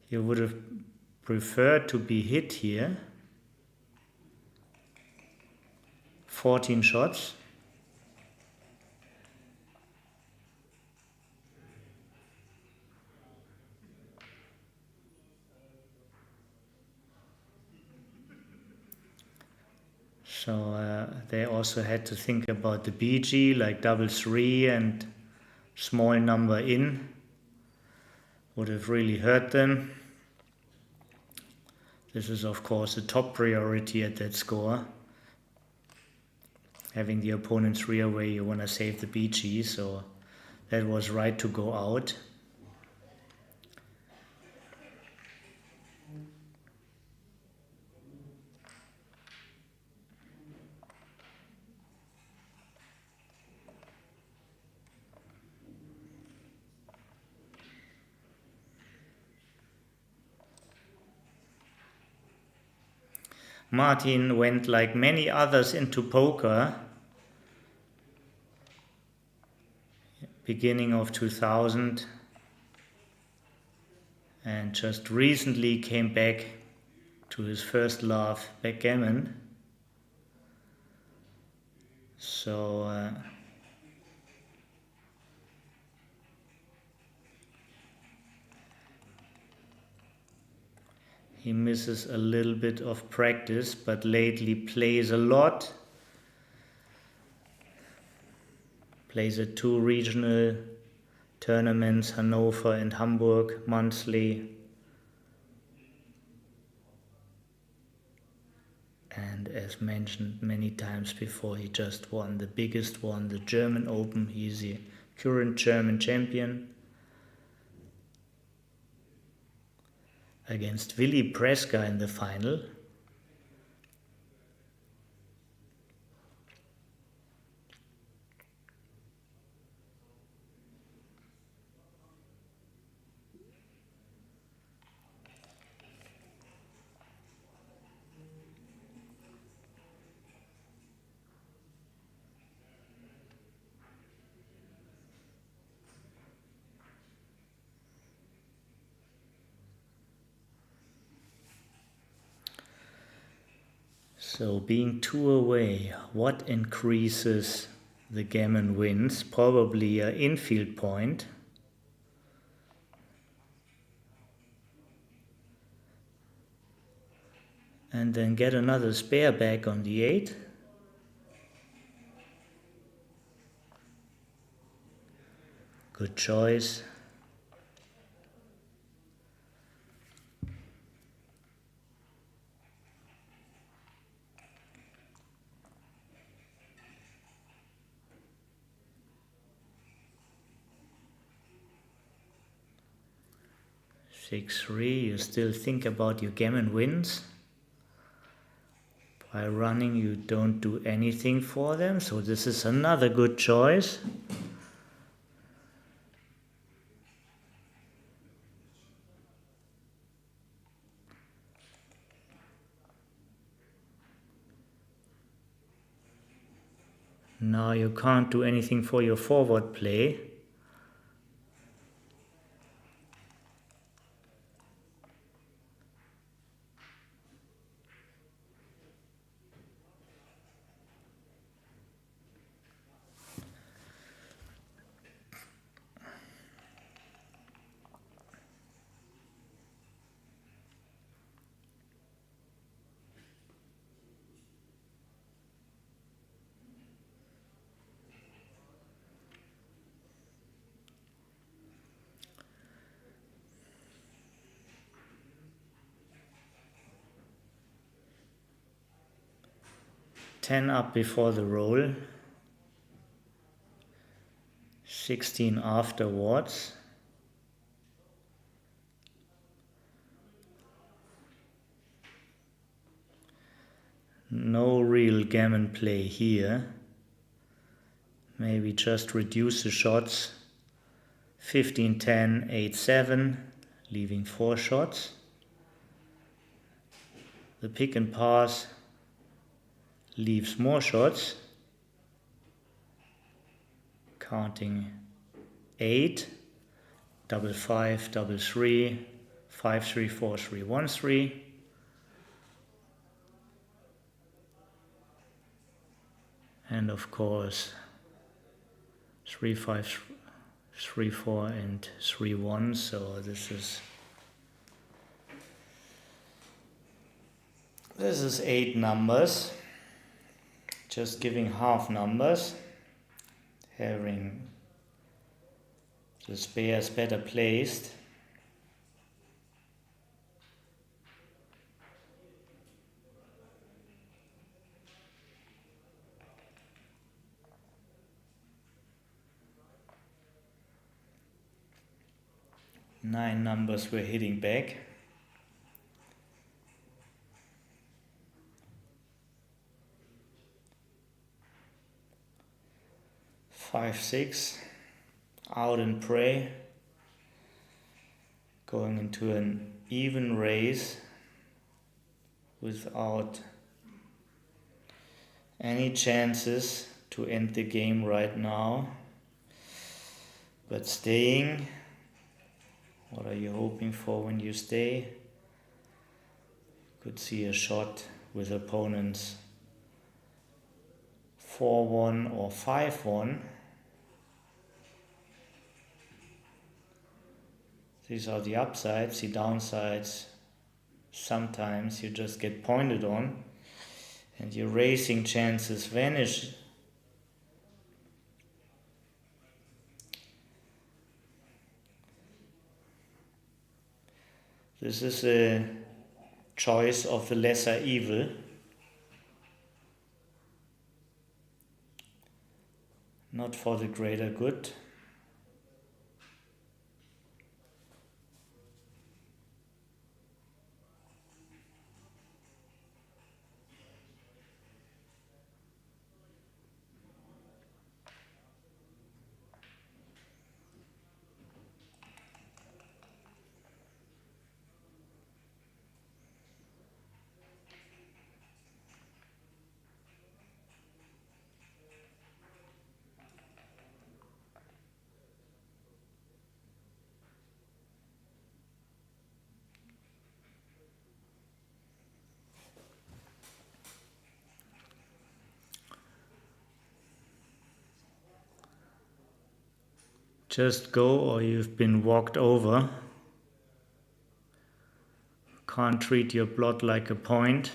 You would have preferred to be hit here. 14 shots. So they also had to think about the BG, like double 3 and small number in. Would have really hurt them. This is of course the top priority at that score. Having the opponent's rear way, you want to save the BG, so that was right to go out. Martin went like many others into poker beginning of 2000 and just recently came back to his first love, backgammon. So he misses a little bit of practice, but lately plays a lot. Plays at 2 regional tournaments, Hanover and Hamburg, monthly. And as mentioned many times before, he just won the biggest one, the German Open. He's the current German champion. Against Willy Preska in the final. So being 2 away, what increases the gammon wins? Probably an infield point. And then get another spare back on the 8. Good choice. Six, 3, you still think about your gammon wins. By running you don't do anything for them, so this is another good choice. Now you can't do anything for your forward play. Ten up before the roll. 16 afterwards. No real gammon play here. Maybe just reduce the shots. 15, 10, 8, 7, leaving 4 shots. The pick and pass leaves more shots. Counting 8, double 5, double 3, 5, 3, 4, 3, 1, 3. And of course 3, 5, 3, 4 and 3, 1. So this is 8 numbers. Just giving half numbers. Having the spares better placed. Nine numbers we're hitting back. Five, 6, out and pray, going into an even race without any chances to end the game right now, but staying. What are you hoping for when you stay? Could see a shot with opponents 4-1 or 5-1. These are the upsides. The downsides, sometimes you just get pointed on and your racing chances vanish. This is a choice of the lesser evil. Not for the greater good. Just go or you've been walked over. Can't treat your plot like a point.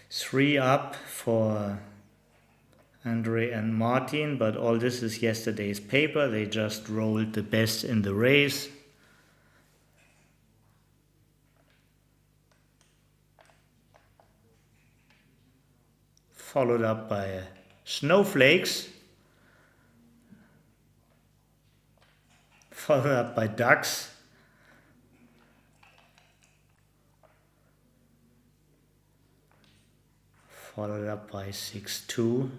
Three up for Andre and Martin, but all this is yesterday's paper. They just rolled the best in the race. Followed up by snowflakes. Followed up by ducks. Followed up by 6-2.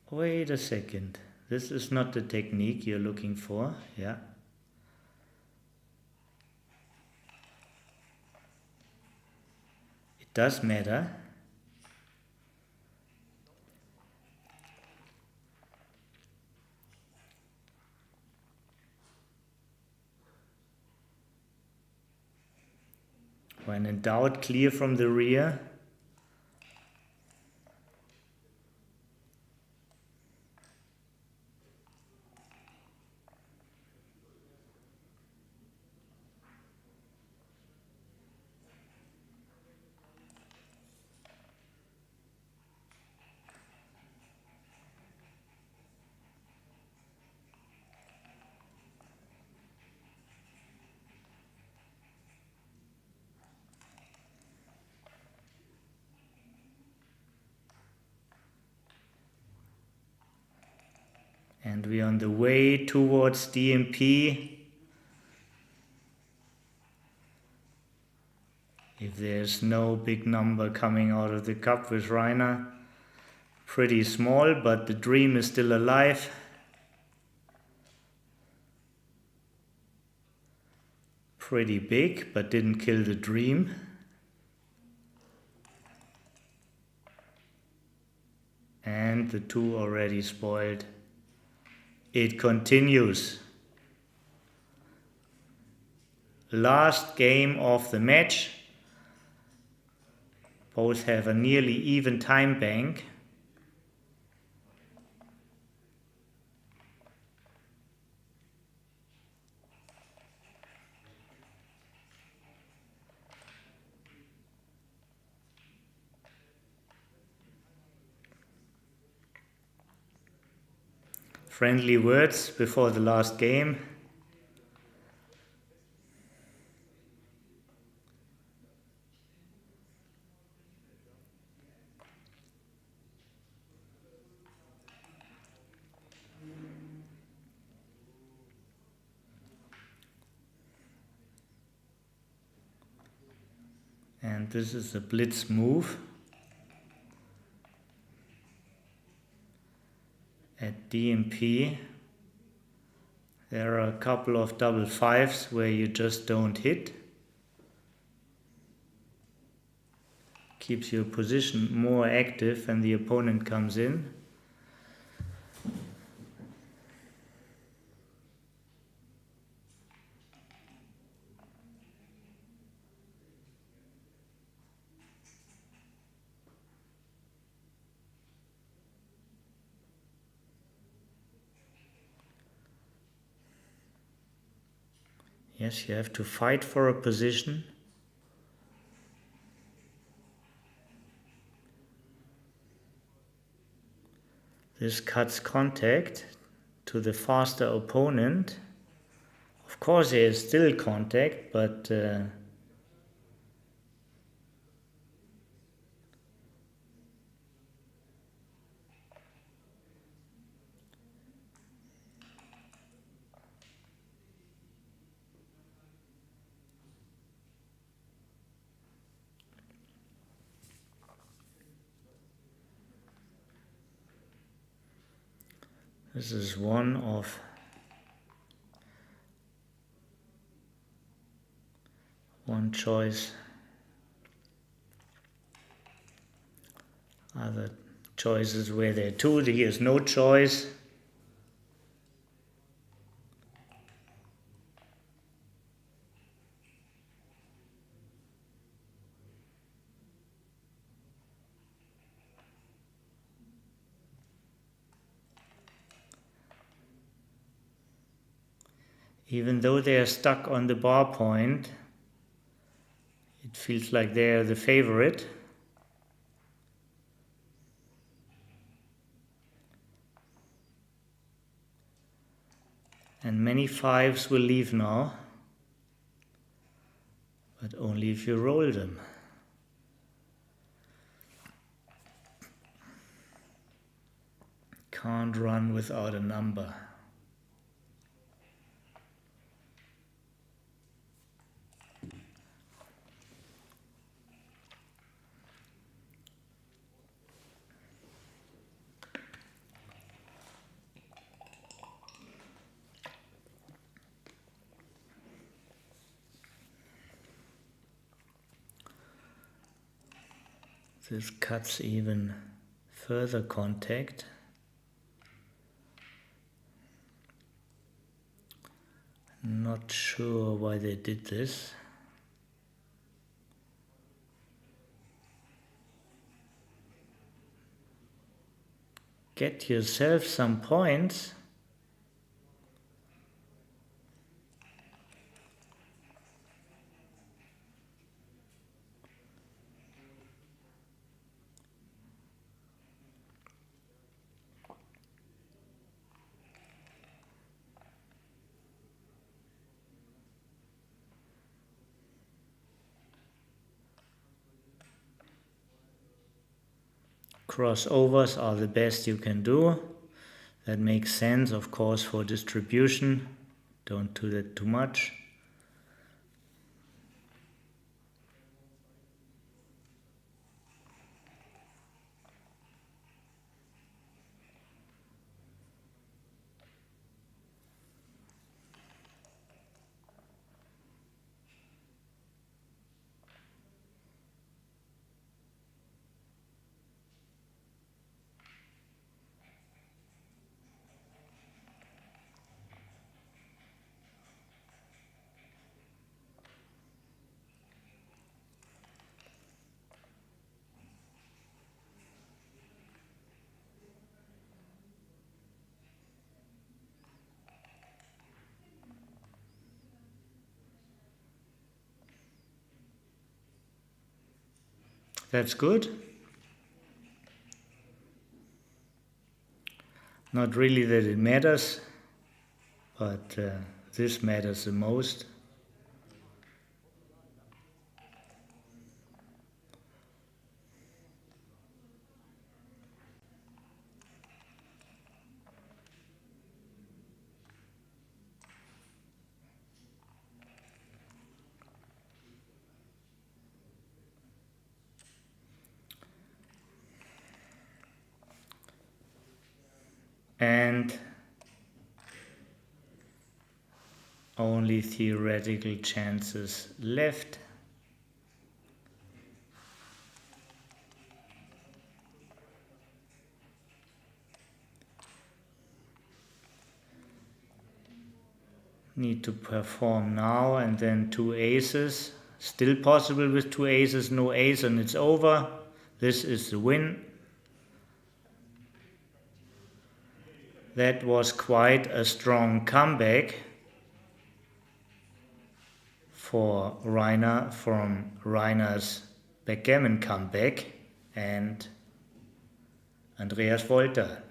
Wait a second. This is not the technique you're looking for. Yeah. It does matter. When in doubt, clear from the rear. And we're on the way towards DMP. If there's no big number coming out of the cup with Rainer, pretty small, but the dream is still alive. Pretty big, but didn't kill the dream. And the two already spoiled. It continues. Last game of the match. Both have a nearly even time bank. Friendly words before the last game. And this is a blitz move. At DMP, there are a couple of double fives where you just don't hit. Keeps your position more active when the opponent comes in. Yes, you have to fight for a position. This cuts contact to the faster opponent. Of course, there is still contact, but this is one choice. Other choices where there are two, here is no choice. Even though they are stuck on the bar point, it feels like they are the favorite. And many fives will leave now, but only if you roll them. Can't run without a number. This cuts even further contact. Not sure why they did this. Get yourself some points. Crossovers are the best you can do. That makes sense, of course, for distribution. Don't do that too much. That's good. Not really that it matters, but this matters the most. And only theoretical chances left. Need to perform now and then two aces. Still possible with two aces, no ace and it's over. This is the win. That was quite a strong comeback. for Rainer from Rainer's Backgammon comeback and Andreas Wolter.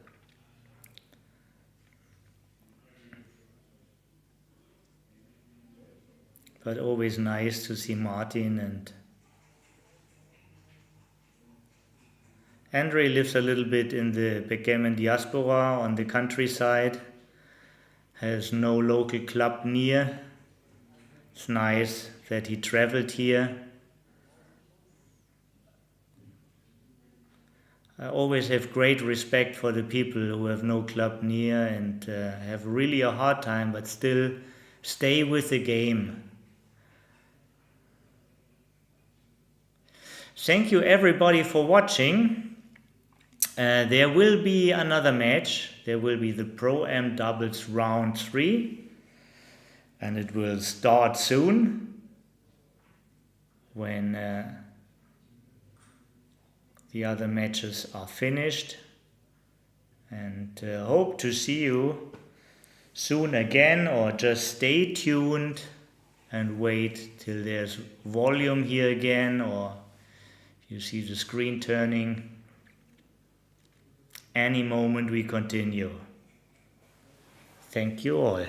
But always nice to see Martin, and Andre lives a little bit in the Backgammon diaspora on the countryside, has no local club near. It's nice that he traveled here. I always have great respect for the people who have no club near and have really a hard time, but still stay with the game. Thank you everybody for watching. There will be another match. There will be the Pro-Am Doubles Round 3. And it will start soon when the other matches are finished. And hope to see you soon again, or just stay tuned and wait till there's volume here again, or you see the screen turning. Any moment we continue. Thank you all.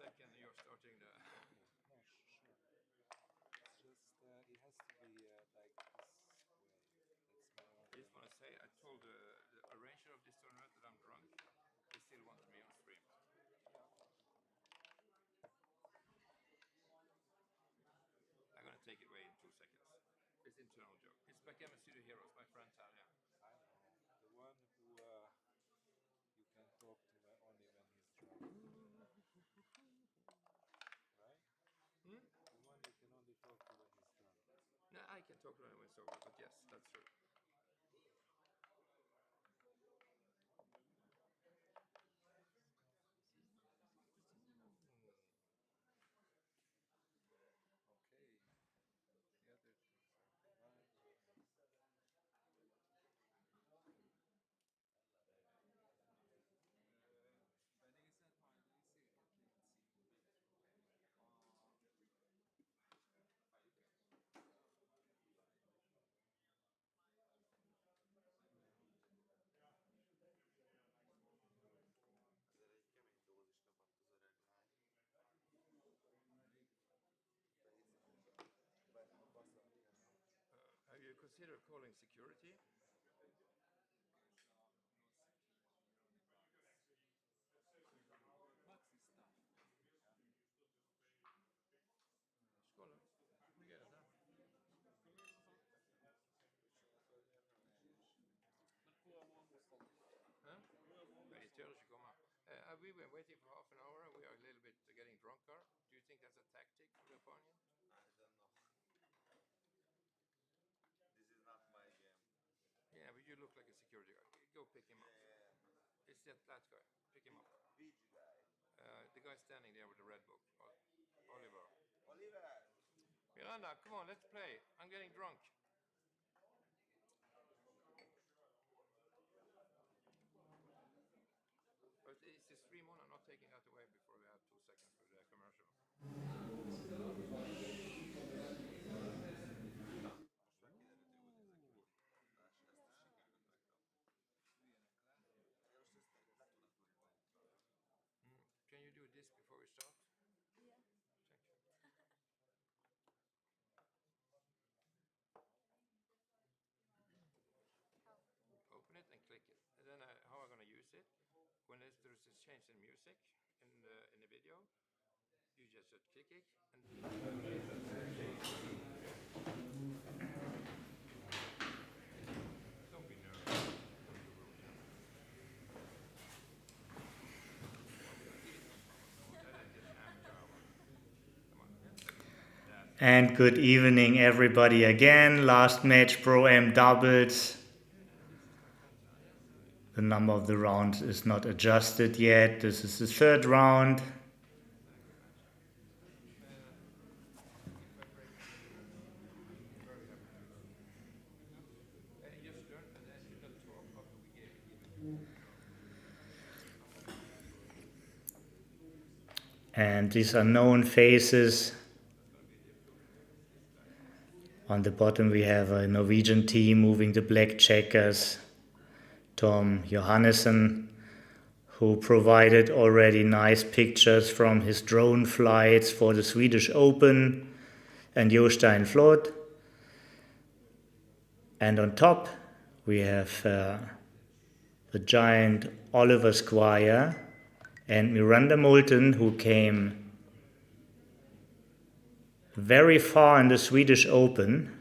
second you're starting the... No, sure. It's just, it has to be like this way. That's my I only. just want to say, I told the arranger of this tournament that I'm drunk. He still wants me on stream. I'm going to take it away in 2 seconds. It's internal joke. It's Backgammon Studio Heroes, my friend Tanya. I know. The one who you can talk to only when he's drunk. Right? Hmm? The one you can only talk to when he's drunk. No, I can talk to him when it's over, but yes, that's true. Okay. The other things are provided. Have you considered calling security? Skål då. Det är gött, huh? Irriterad ska komma. We've been waiting for half an hour. We are a little bit getting drunker. Do you think that's a tactic from your opponent? I don't know. This is not my game. Yeah, but you look like a security guard. Go pick him up. Yeah. It's that guy. Pick him up. Which guy? The guy standing there with the red book. Oliver. Oliver. Miranda, come on, let's play. I'm getting drunk. But is the stream on? I'm not taking that away before we have 2 seconds for the commercial. Can you do this before we start? Yeah. Thank you. Open it and click it. And then how I'm going to use it? When there's a change in music in the video, you just click it and don't be nervous. And good evening, everybody, again. Last match, Pro-Am doubles. The number of the rounds is not adjusted yet. This is the third round. And these are known faces. On the bottom we have a Norwegian team moving the black checkers. Tom Johannessen, who provided already nice pictures from his drone flights for the Swedish Open, and Jostein Flod. And on top we have the giant Oliver Squire and Miranda Moulton, who came very far in the Swedish Open.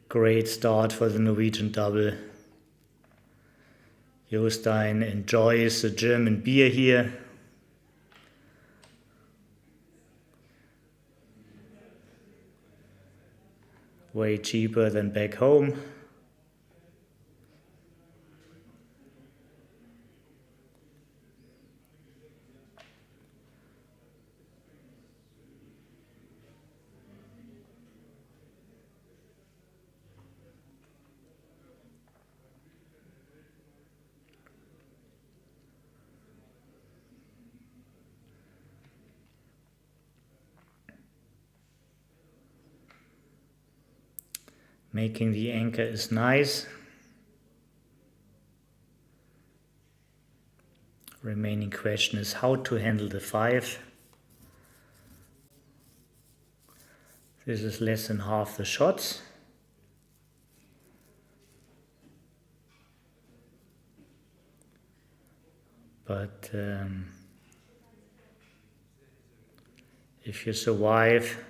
Great start for the Norwegian double. Jostein enjoys the German beer here. Way cheaper than back home. Making the anchor is nice. Remaining question is how to handle the 5. This is less than half the shots. But if you survive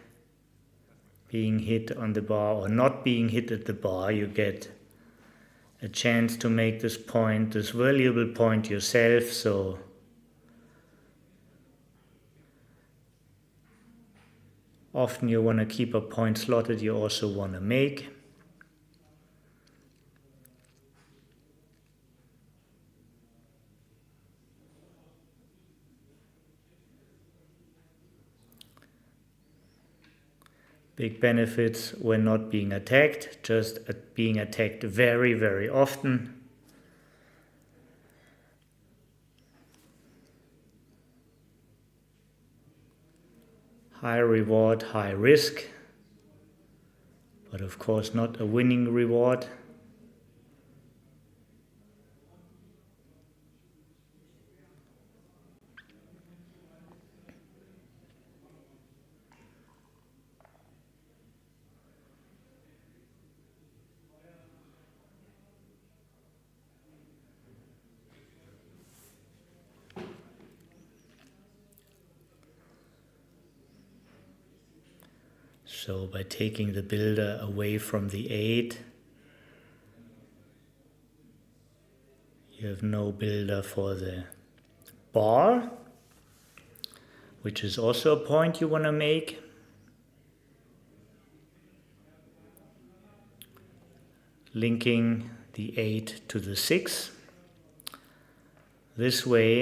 being hit on the bar or not being hit at the bar, you get a chance to make this point, this valuable point yourself. So often you want to keep a point slotted you also want to make. Big benefits when not being attacked, just being attacked very, very often. High reward, high risk, but of course not a winning reward. So by taking the builder away from the 8, you have no builder for the bar, which is also a point you want to make. Linking the 8 to the 6. This way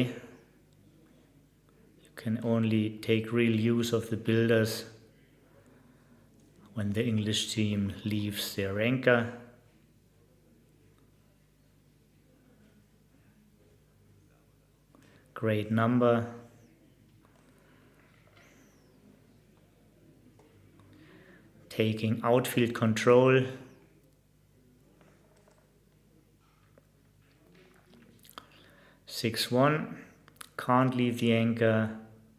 you can only take real use of the builders when the English team leaves their anchor. Great number. Taking outfield control. Six one. Can't leave the anchor.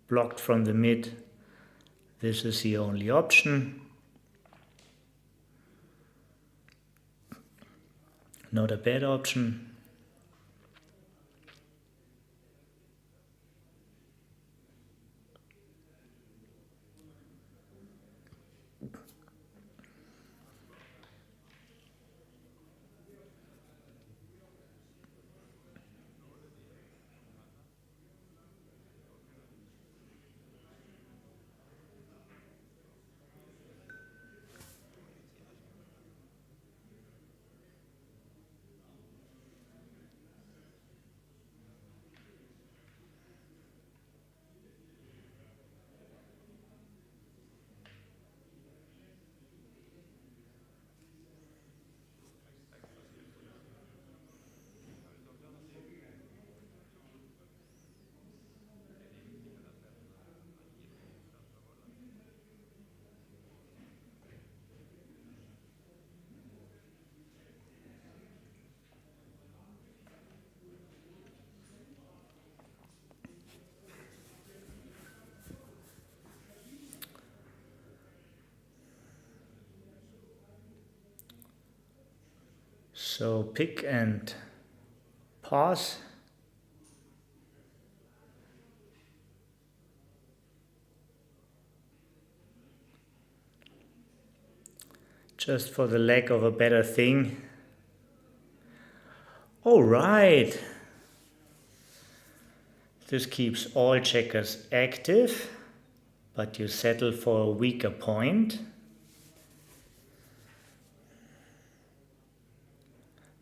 Blocked from the mid. This is the only option. Not a bad option. So pick and pass. Just for the lack of a better thing. All right. This keeps all checkers active, but you settle for a weaker point.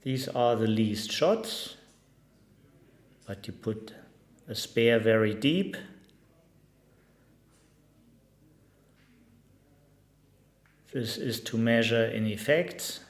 These are the least shots, but you put a spare very deep. This is to measure in effects.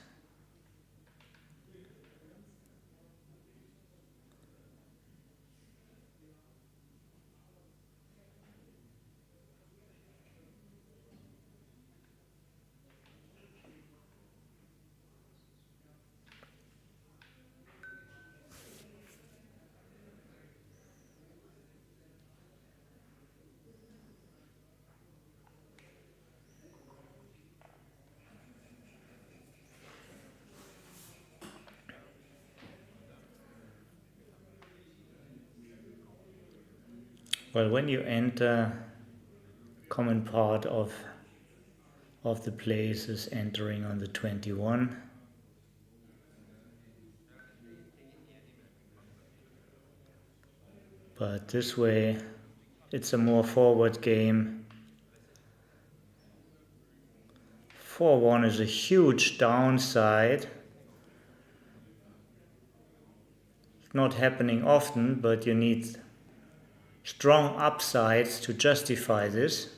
Well, when you enter, common part of the place is entering on the 21. But this way, it's a more forward game. 4-1 is a huge downside. It's not happening often, but you need strong upsides to justify this.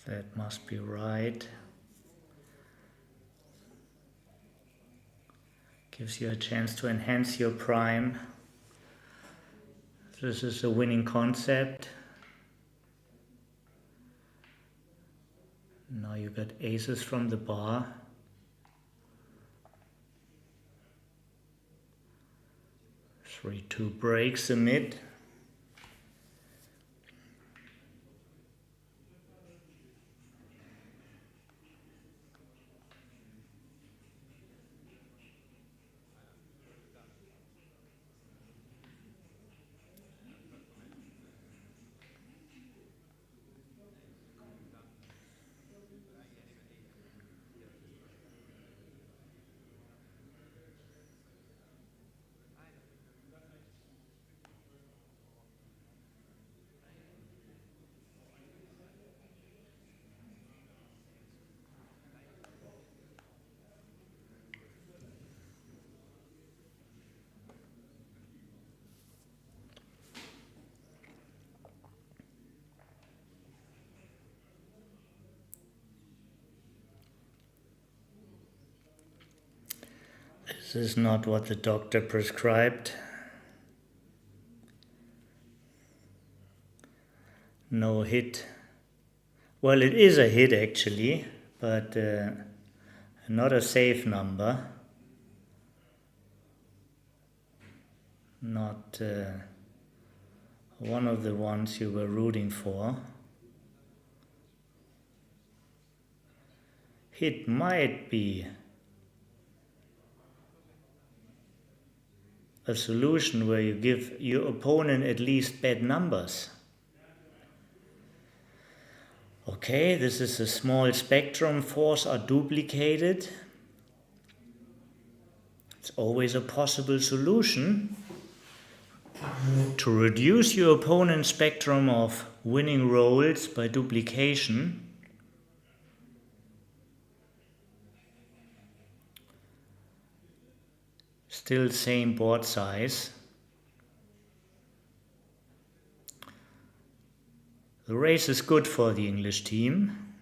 That must be right. Gives you a chance to enhance your prime. This is a winning concept. Now you got aces from the bar. 3-2 breaks the mid. This is not what the doctor prescribed. No hit. Well, it is a hit actually, but not a safe number. Not one of the ones you were rooting for. Hit might be a solution where you give your opponent at least bad numbers. Okay, this is a small spectrum, fours are duplicated. It's always a possible solution to reduce your opponent's spectrum of winning rolls by duplication. Still same board size. The race is good for the English team.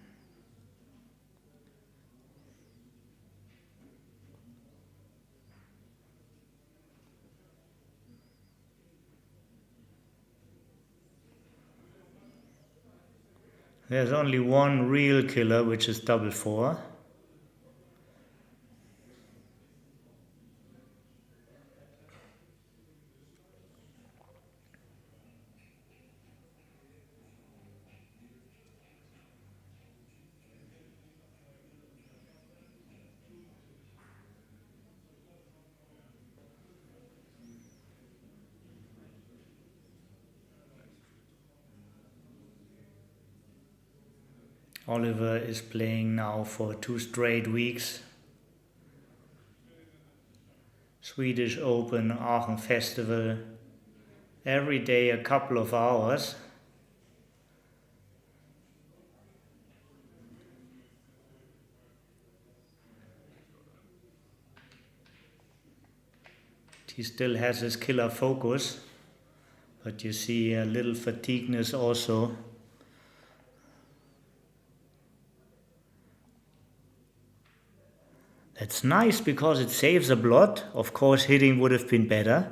There's only one real killer, which is double four. Oliver is playing now for 2 straight weeks. Swedish Open, Aachen Festival. Every day a couple of hours. He still has his killer focus, but you see a little fatigueness also. That's nice because it saves a blot. Of course, hitting would have been better.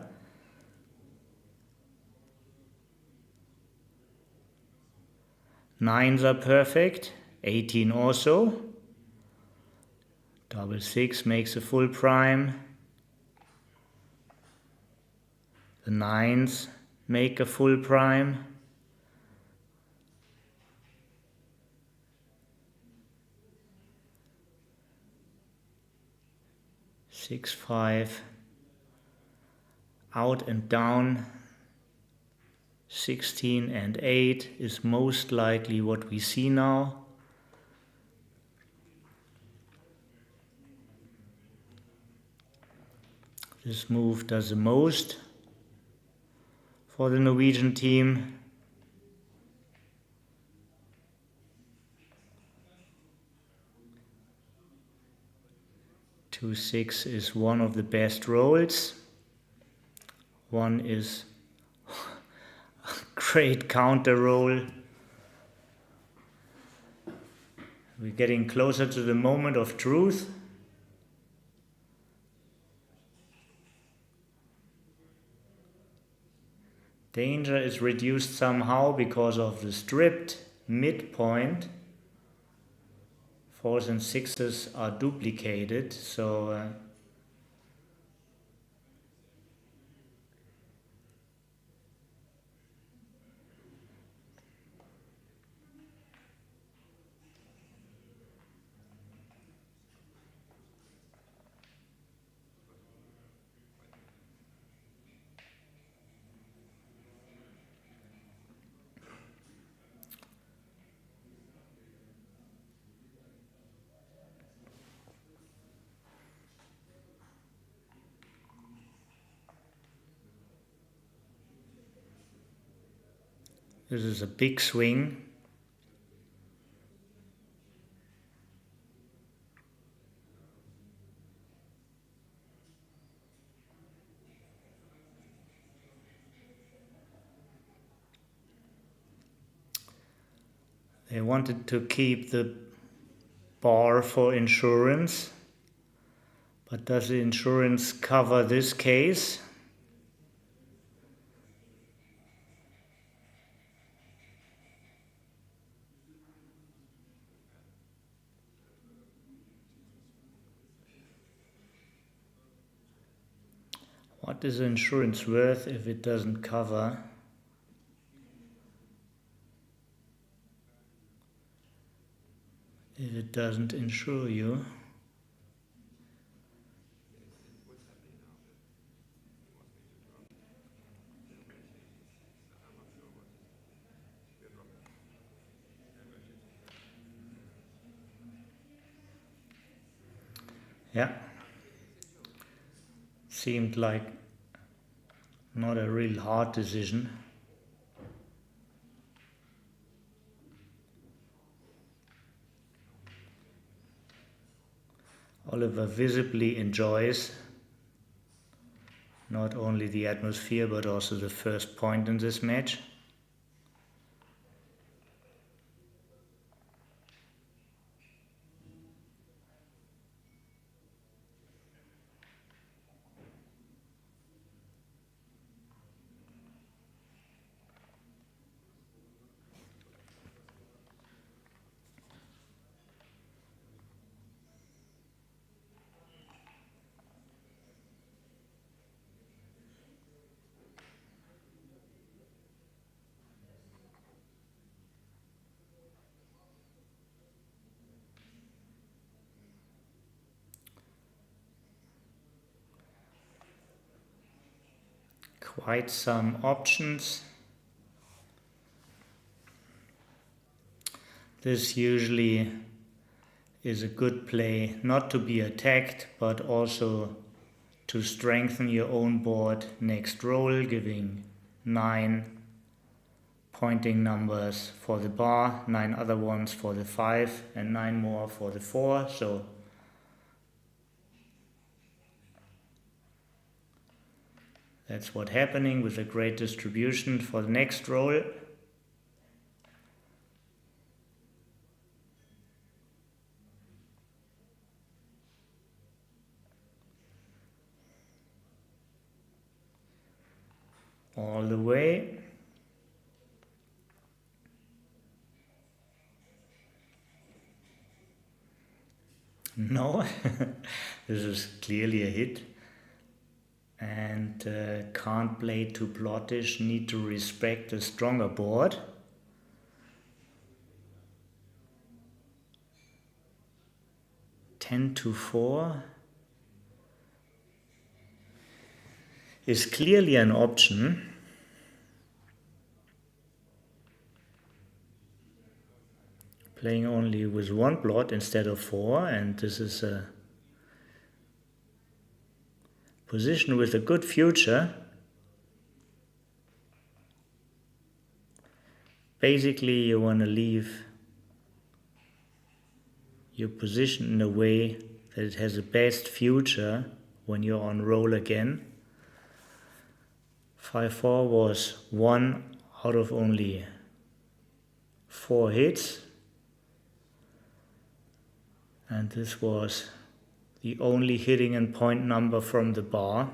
Nines are perfect, 18 also. Double six makes a full prime. The nines make a full prime. Six, five, out and down. 16 and 8 is most likely what we see now. This move does the most for the Norwegian team. Two, six is one of the best rolls. One is a great counter roll. We're getting closer to the moment of truth. Danger is reduced somehow because of the stripped midpoint. Fours and sixes are duplicated, so this is a big swing. They wanted to keep the bar for insurance, but does the insurance cover this case? What is insurance worth if it doesn't cover? If it doesn't insure you? Yeah. Seemed like not a real hard decision. Oliver visibly enjoys. not only the atmosphere but also the first point in this match. Quite some options. This usually is a good play not to be attacked, but also to strengthen your own board next roll, giving 9 pointing numbers for the bar, 9 other ones for the 5 and 9 more for the 4. So that's what's happening with a great distribution for the next roll. All the way. No, this is clearly a hit. And can't play too plottish, need to respect a stronger board. (10-4) is clearly an option. Playing only with 1 plot instead of 4, and this is a position with a good future. Basically, you want to leave your position in a way that it has the best future when you're on roll again. 5-4 was 1 out of only 4 hits. And this was the only hitting and point number from the bar.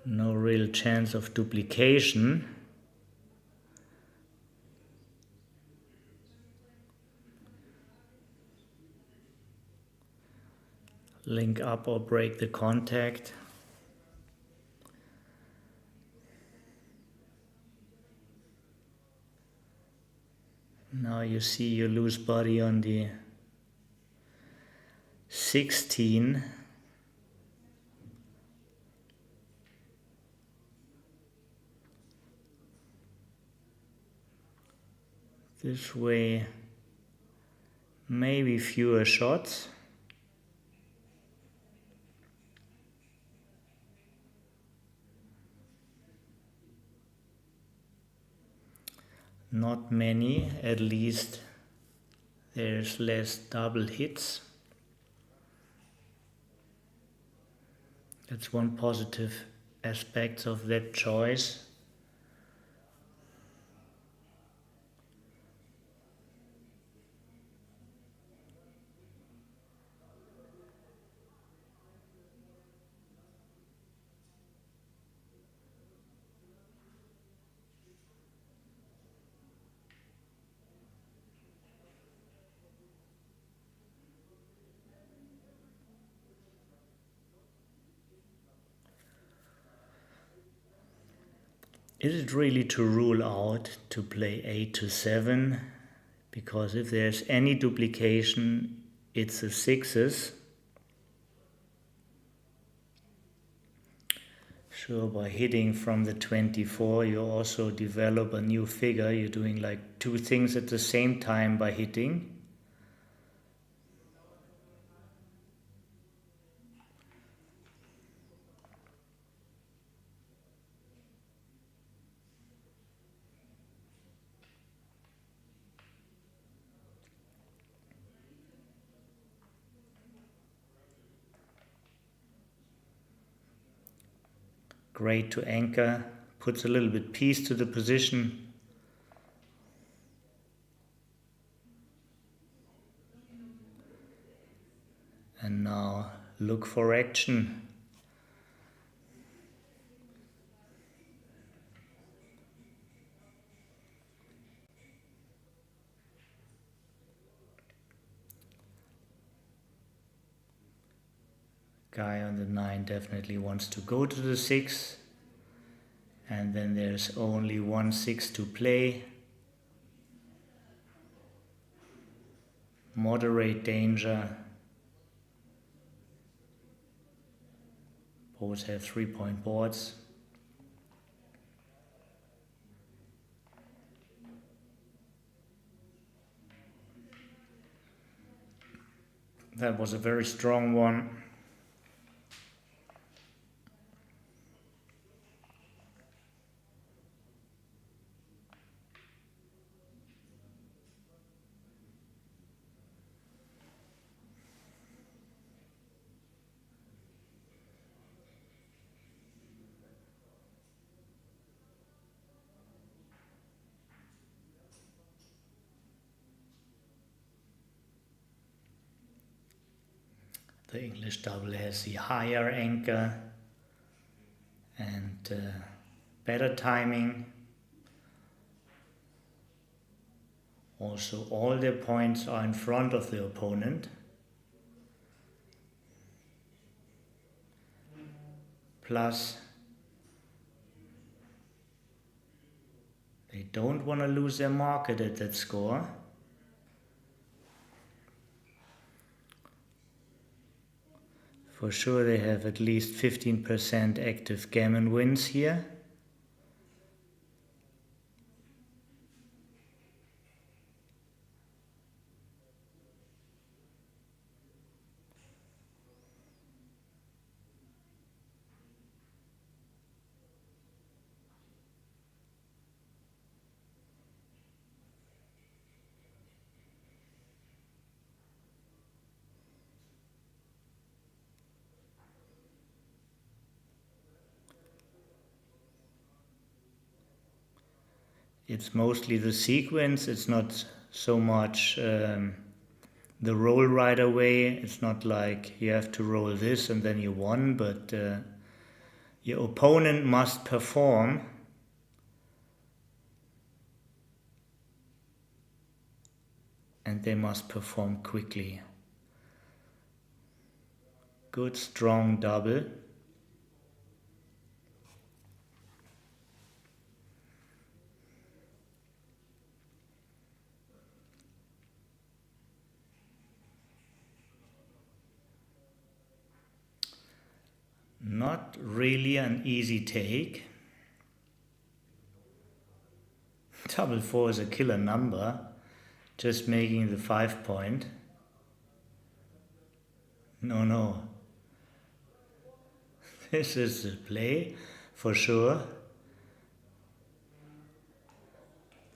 No real chance of duplication. Link up or break the contact. Now you see you lose body on the 16. This way, maybe fewer shots. Not many, at least there's less double hits. That's one positive aspect of that choice. Is it really to rule out to play 8-7? Because if there's any duplication, it's the 6s. Sure, by hitting from the 24 you also develop a new figure. You're doing like two things at the same time by hitting. Great to anchor, puts a little bit peace to the position. And now look for action. Guy on the 9 definitely wants to go to the 6. And then there's only 1 6 to play. Moderate danger. Both have 3-point boards. That was a very strong one. The English double has the higher anchor and better timing. Also, all their points are in front of the opponent. Plus, they don't want to lose their market at that score. For sure they have at least 15% active gammon wins here. It's mostly the sequence, it's not so much the roll right away. It's not like you have to roll this and then you won, but your opponent must perform. And they must perform quickly. Good strong double. Not really an easy take. Double 4 is a killer number, just making the 5-point. No. This is the play, for sure.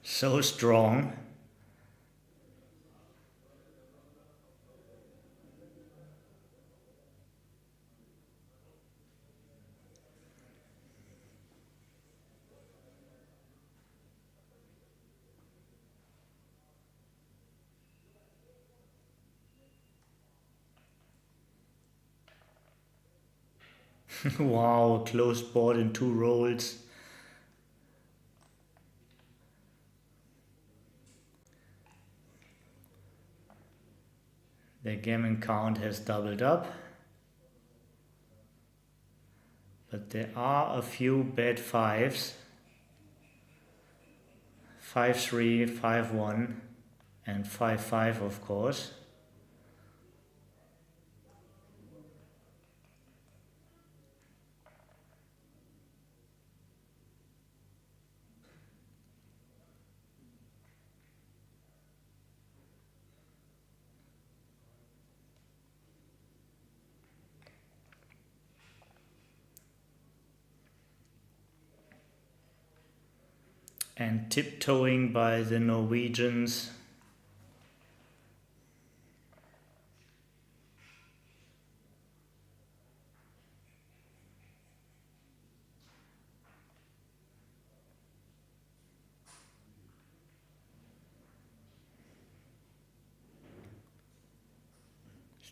So strong. Wow, closed board in 2 rolls. Their gammon count has doubled up. But there are a few bad 5s. 5-3, 5-1 and 5-5 of course. and tiptoeing by the Norwegians.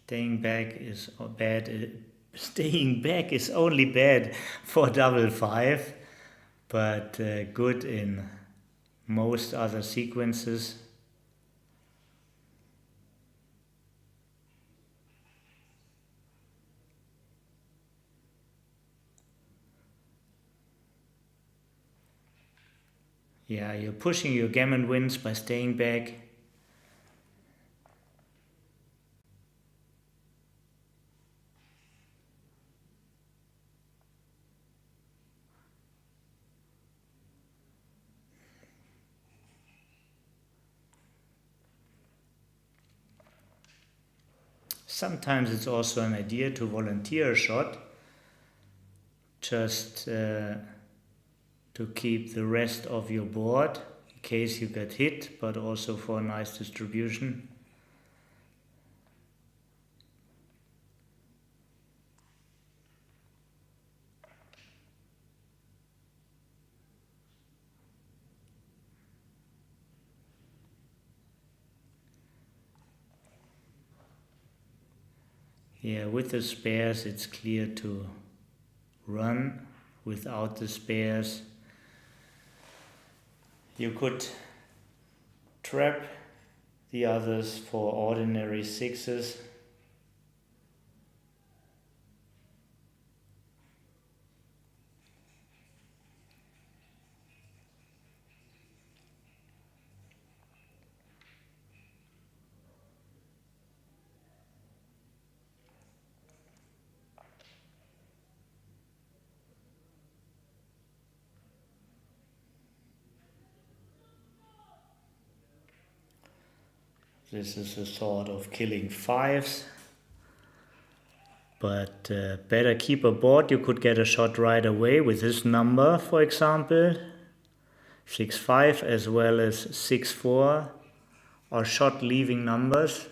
Staying back is bad. Staying back is only bad for double five, but good in most other sequences. Yeah, you're pushing your gammon wins by staying back. Sometimes it's also an idea to volunteer a shot, just to keep the rest of your board in case you get hit, but also for a nice distribution. Yeah, with the spares it's clear to run. Without the spares you could trap the others for ordinary sixes. This is a sort of killing fives, but better keep a board. You could get a shot right away with this number, for example. 6-5 as well as 6-4 are shot leaving numbers.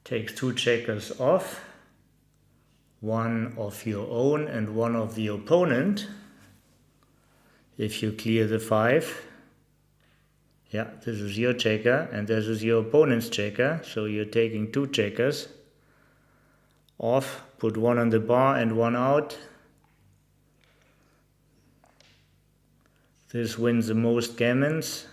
Takes 2 checkers off, one of your own and one of the opponent. If you clear the 5, yeah, this is your checker and this is your opponent's checker, so you're taking 2 checkers off, put one on the bar and one out. This wins the most gammons.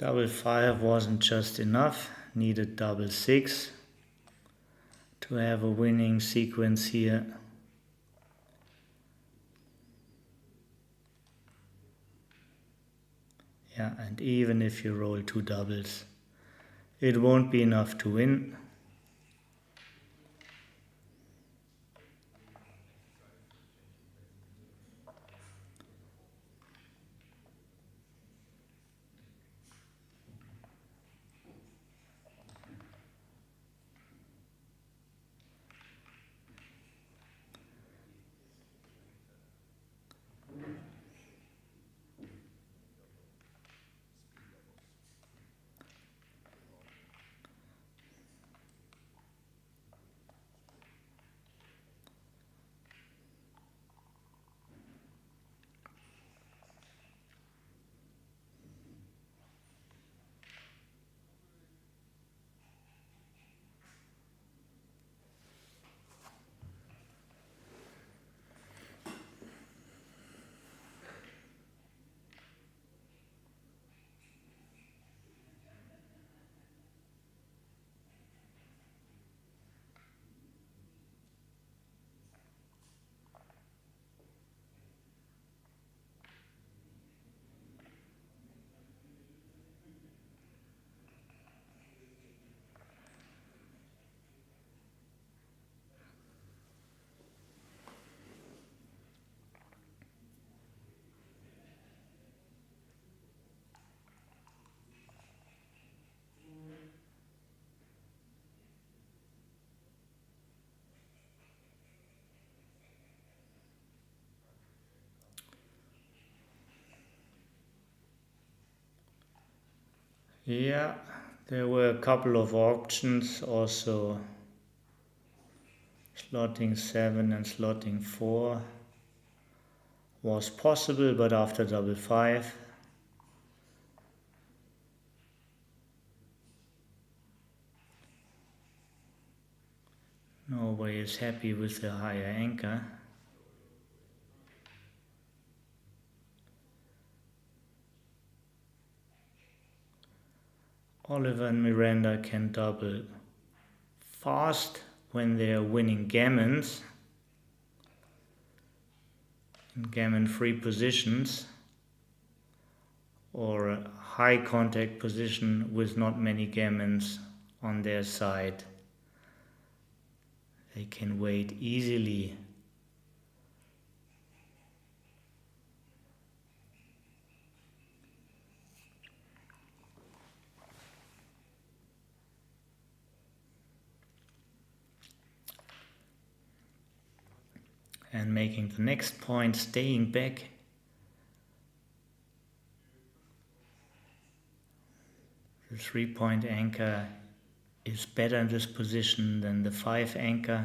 Double 5 wasn't just enough, needed double 6 to have a winning sequence here. Yeah, and even if you roll 2 doubles, it won't be enough to win. Yeah, there were a couple of options also. Slotting 7 and slotting 4 was possible, but after double 5, Norway is happy with the higher anchor. Oliver and Miranda can double fast when they are winning gammons in gammon-free positions or a high contact position with not many gammons on their side. They can wait easily. And making the next point, staying back. The 3-point anchor is better in this position than the 5 anchor.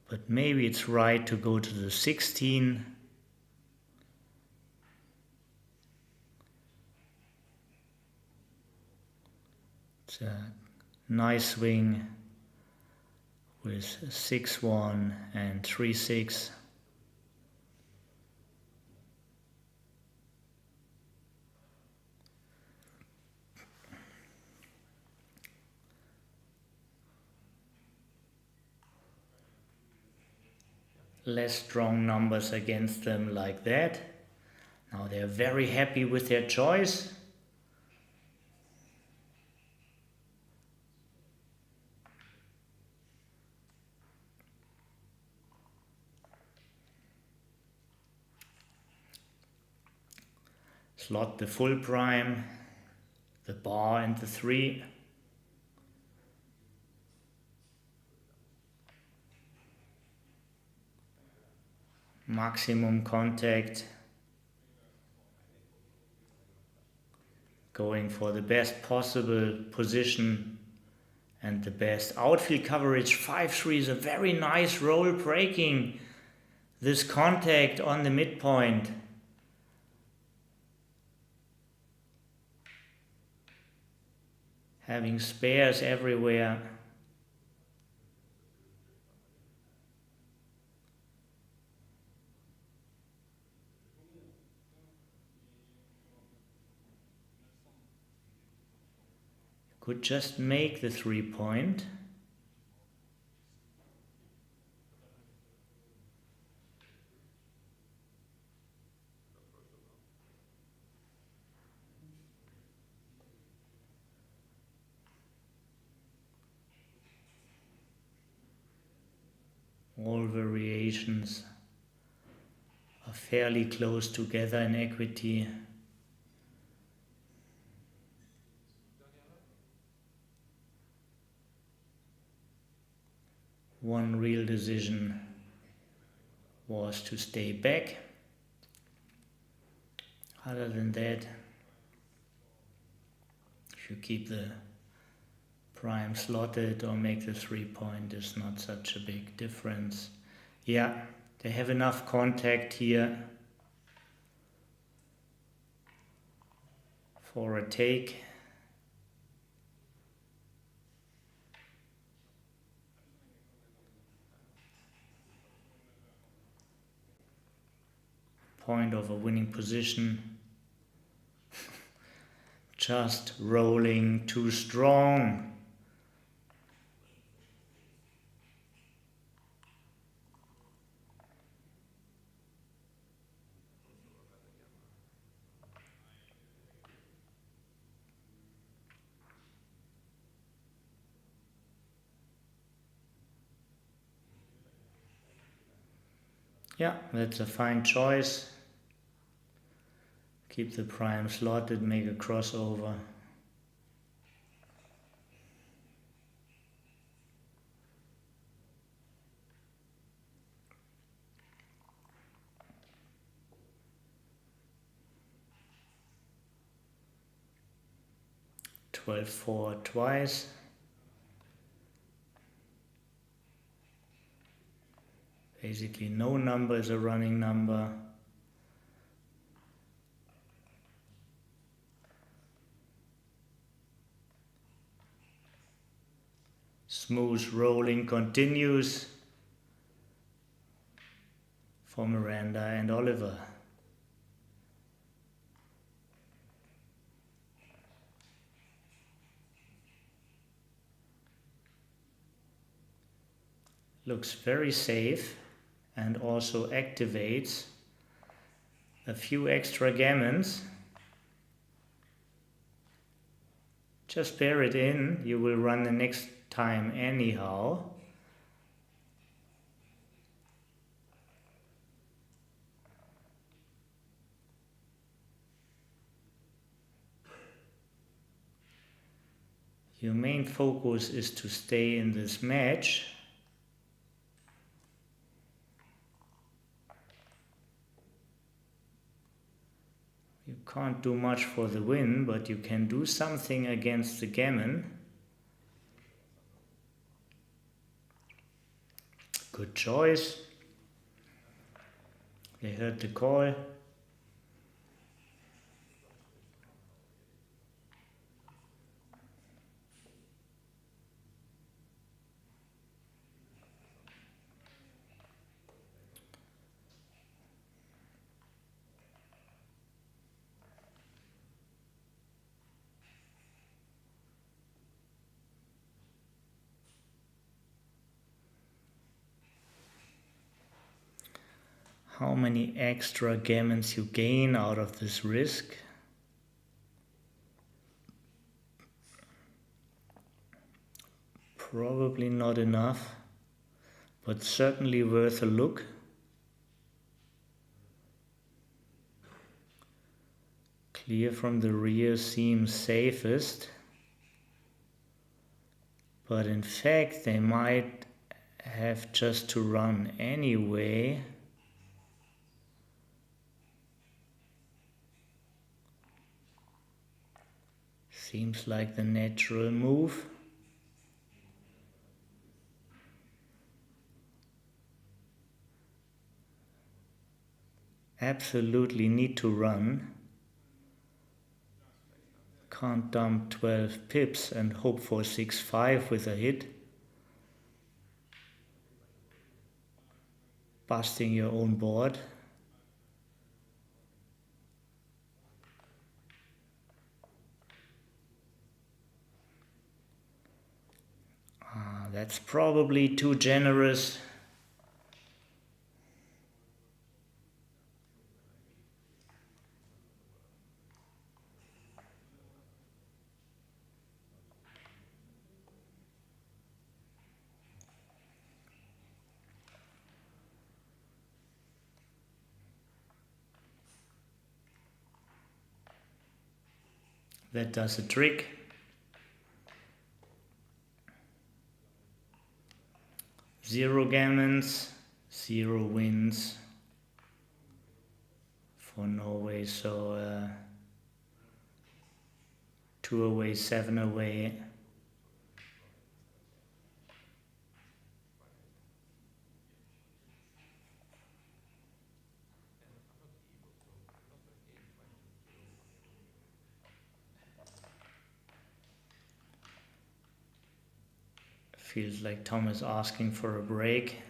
But maybe it's right to go to the 16. It's a nice swing with 6-1 and 3-6. Less strong numbers against them like that. Now they're very happy with their choice. Slot the full prime, the bar and the 3. Maximum contact. Going for the best possible position and the best outfield coverage. 5-3 is a very nice roll, breaking this contact on the midpoint. Having spares everywhere. could just make the 3-point. All variations are fairly close together in equity. One real decision was to stay back. Other than that, if you keep the prime slotted or make the 3-point, is not such a big difference. Yeah, they have enough contact here for a take. Point of a winning position. Just rolling too strong. Yeah, that's a fine choice. Keep the prime slotted, make a crossover. Four twice. Basically no number is a running number. Smooth rolling continues for Miranda and Oliver. Looks very safe and also activates a few extra gammons. Just bear it in, you will run the next time anyhow. Your main focus is to stay in this match. You can't do much for the win, but you can do something against the gammon. Good choice. They heard the call. How many extra gammons you gain out of this risk? Probably not enough, but certainly worth a look. Clear from the rear seems safest, but in fact they might have just to run anyway. Seems like the natural move. Absolutely need to run. Can't dump 12 pips and hope for 6-5 with a hit. Busting your own board. That's probably too generous. That does a trick. Zero gammons, 0 wins for Norway. So 2 away, 7 away. Feels like Tom is asking for a break.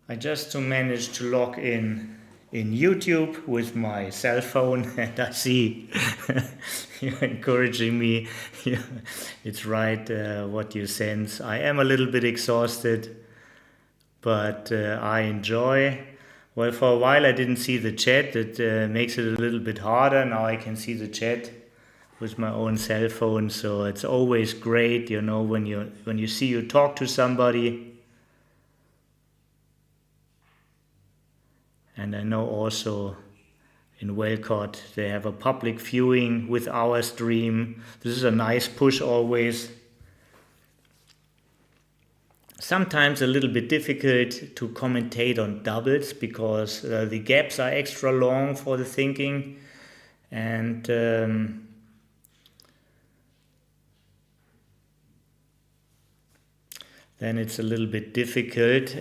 I just managed to log in YouTube with my cell phone, and I see you're encouraging me. It's right what you sense. I am a little bit exhausted, but I enjoy. Well, for a while I didn't see the chat. It makes it a little bit harder. Now I can see the chat with my own cell phone, so it's always great, when you see you talk to somebody. And I know also in Welcott they have a public viewing with our stream. This is a nice push always. Sometimes a little bit difficult to commentate on doubles because the gaps are extra long for the thinking, and then it's a little bit difficult.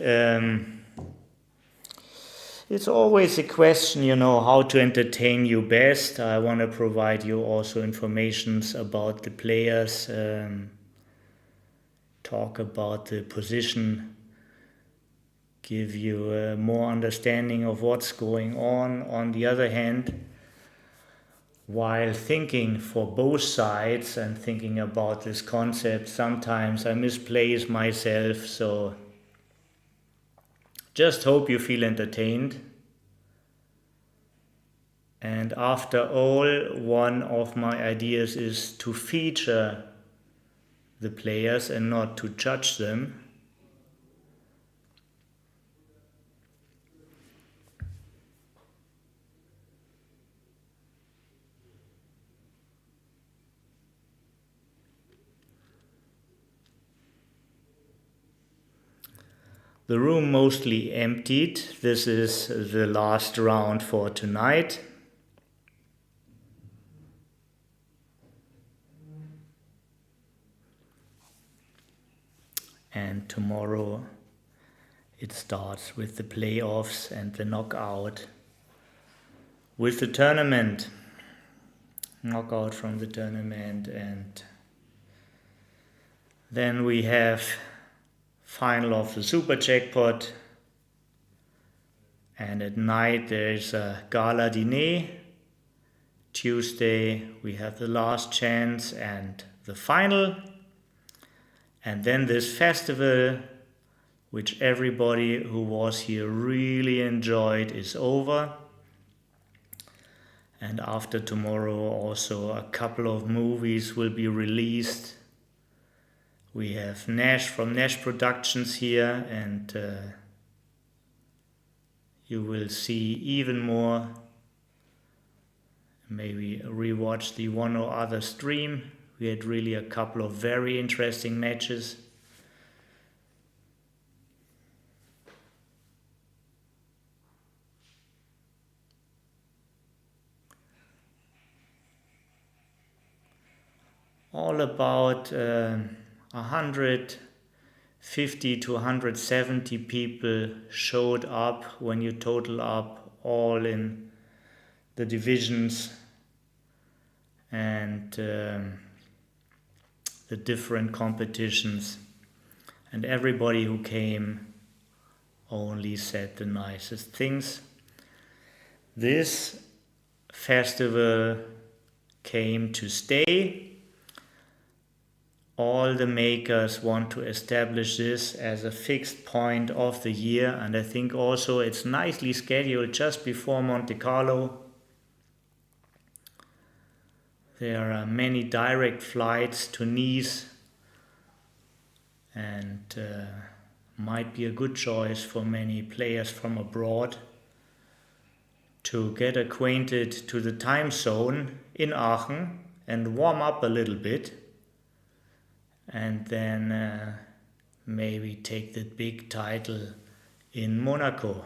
It's always a question, how to entertain you best. I want to provide you also informations about the players, talk about the position, give you more understanding of what's going on. On the other hand, while thinking for both sides and thinking about this concept, sometimes I misplace myself, so just hope you feel entertained. And after all, one of my ideas is to feature the players and not to judge them. The room mostly emptied. This is the last round for tonight. And tomorrow it starts with the playoffs and the knockout. With the tournament, knockout from the tournament, and then we have final of the super jackpot, and at night there is a gala diner. Tuesday we have the last chance and the final, and then this festival, which everybody who was here really enjoyed, is over. And after tomorrow also a couple of movies will be released. We have Nash from Nash Productions here, and you will see even more. Maybe rewatch the one or other stream. We had really a couple of very interesting matches. all about 150 to 170 people showed up when you total up all in the divisions and the different competitions, and everybody who came only said the nicest things. This festival came to stay. All the makers want to establish this as a fixed point of the year, and I think also it's nicely scheduled just before Monte Carlo. There are many direct flights to Nice, and might be a good choice for many players from abroad to get acquainted to the time zone in Aachen and warm up a little bit, and then maybe take the big title in Monaco.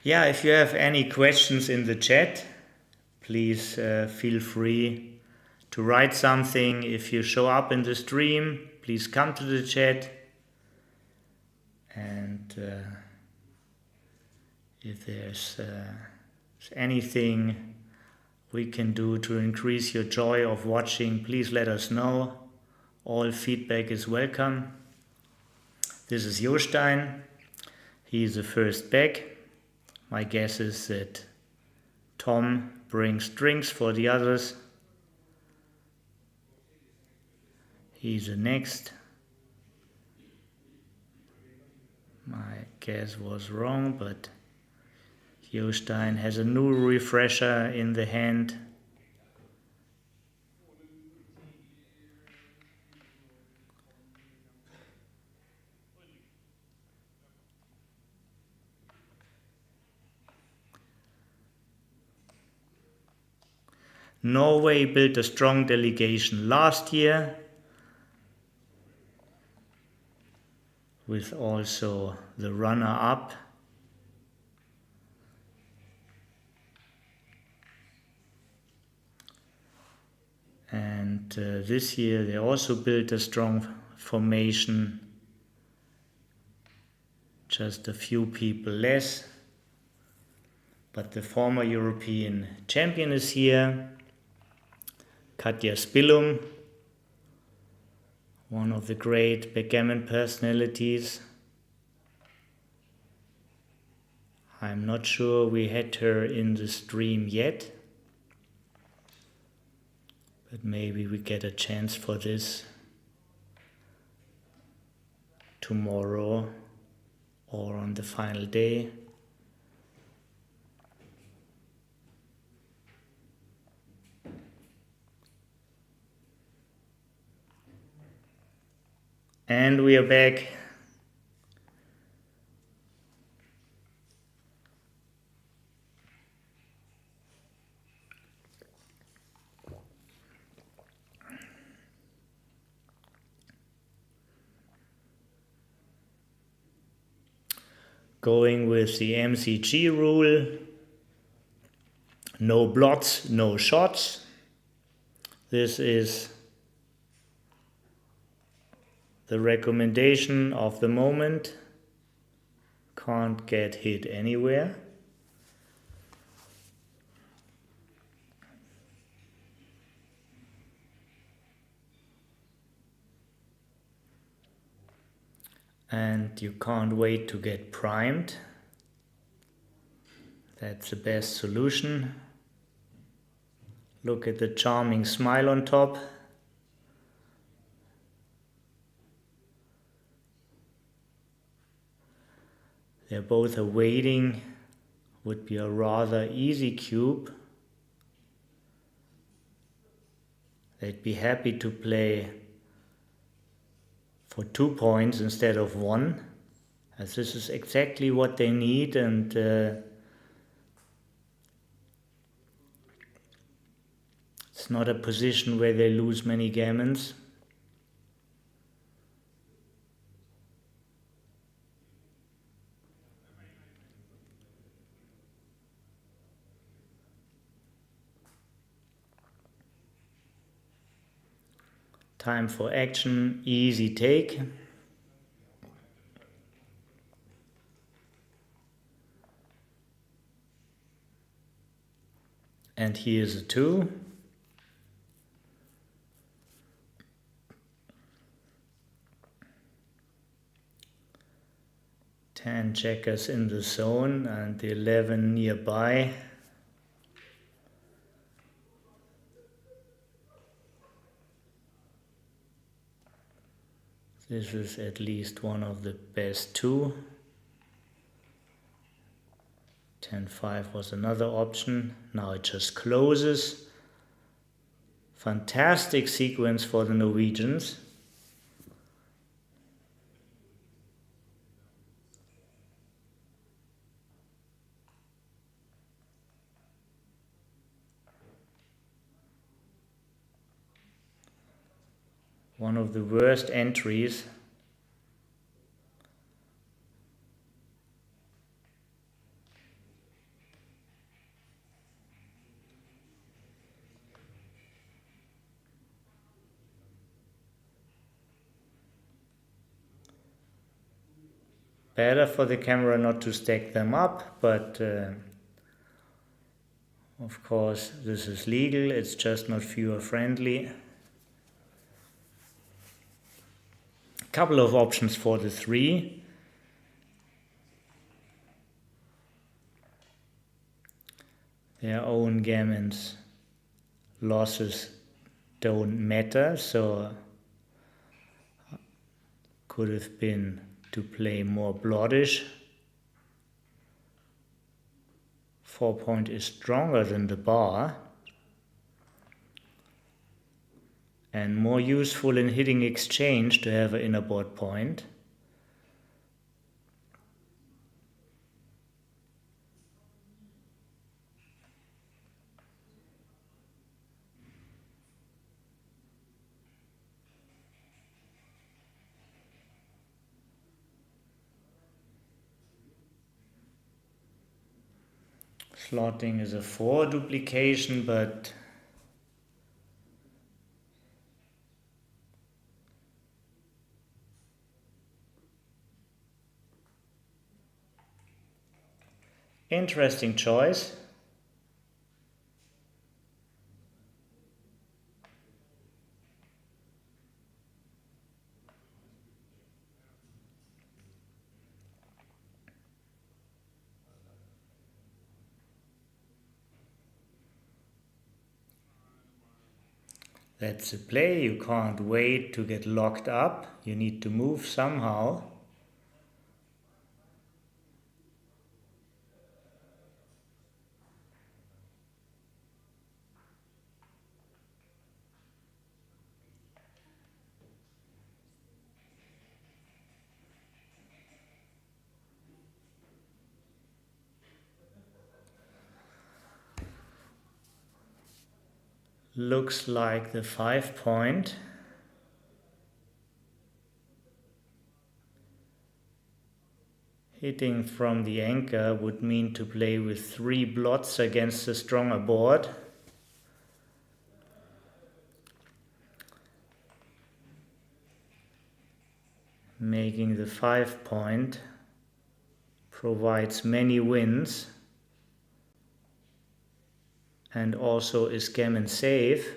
Yeah, if you have any questions in the chat, please feel free to write something. If you show up in the stream, please come to the chat. And if there's anything we can do to increase your joy of watching, please let us know. All feedback is welcome. This is Jostein. He is the first back. My guess is that Tom brings drinks for the others. He's the next. My guess was wrong, but Jostein has a new refresher in the hand. Norway built a strong delegation last year, with also the runner-up. And this year they also built a strong formation, just a few people less. But the former European champion is here, Katja Spillum, one of the great backgammon personalities. I'm not sure we had her in the stream yet, but maybe we get a chance for this tomorrow or on the final day. And we are back. Going with the MCG rule, no blots, no shots. This is the recommendation of the moment. Can't get hit anywhere. And you can't wait to get primed. That's the best solution. Look at the charming smile on top. They're both awaiting, would be a rather easy cube. They'd be happy to play for 2 points instead of 1, as this is exactly what they need, and it's not a position where they lose many gammons. Time for action, easy take. And here's a 2. Ten checkers in the zone and the 11 nearby. This is at least one of the best 2. 10-5 was another option. Now it just closes. Fantastic sequence for the Norwegians. One of the worst entries. Better for the camera not to stack them up, but of course this is legal, it's just not viewer friendly. Couple of options for the 3. Their own gammon's losses don't matter, so could have been to play more bloodish. 4-point is stronger than the bar and more useful in hitting exchange to have an inner board point. Slotting is a 4 duplication, but interesting choice. That's the play, you can't wait to get locked up, you need to move somehow. Looks like the 5-point. Hitting from the anchor would mean to play with 3 blots against a stronger board. Making the 5-point provides many wins and also is gammon safe.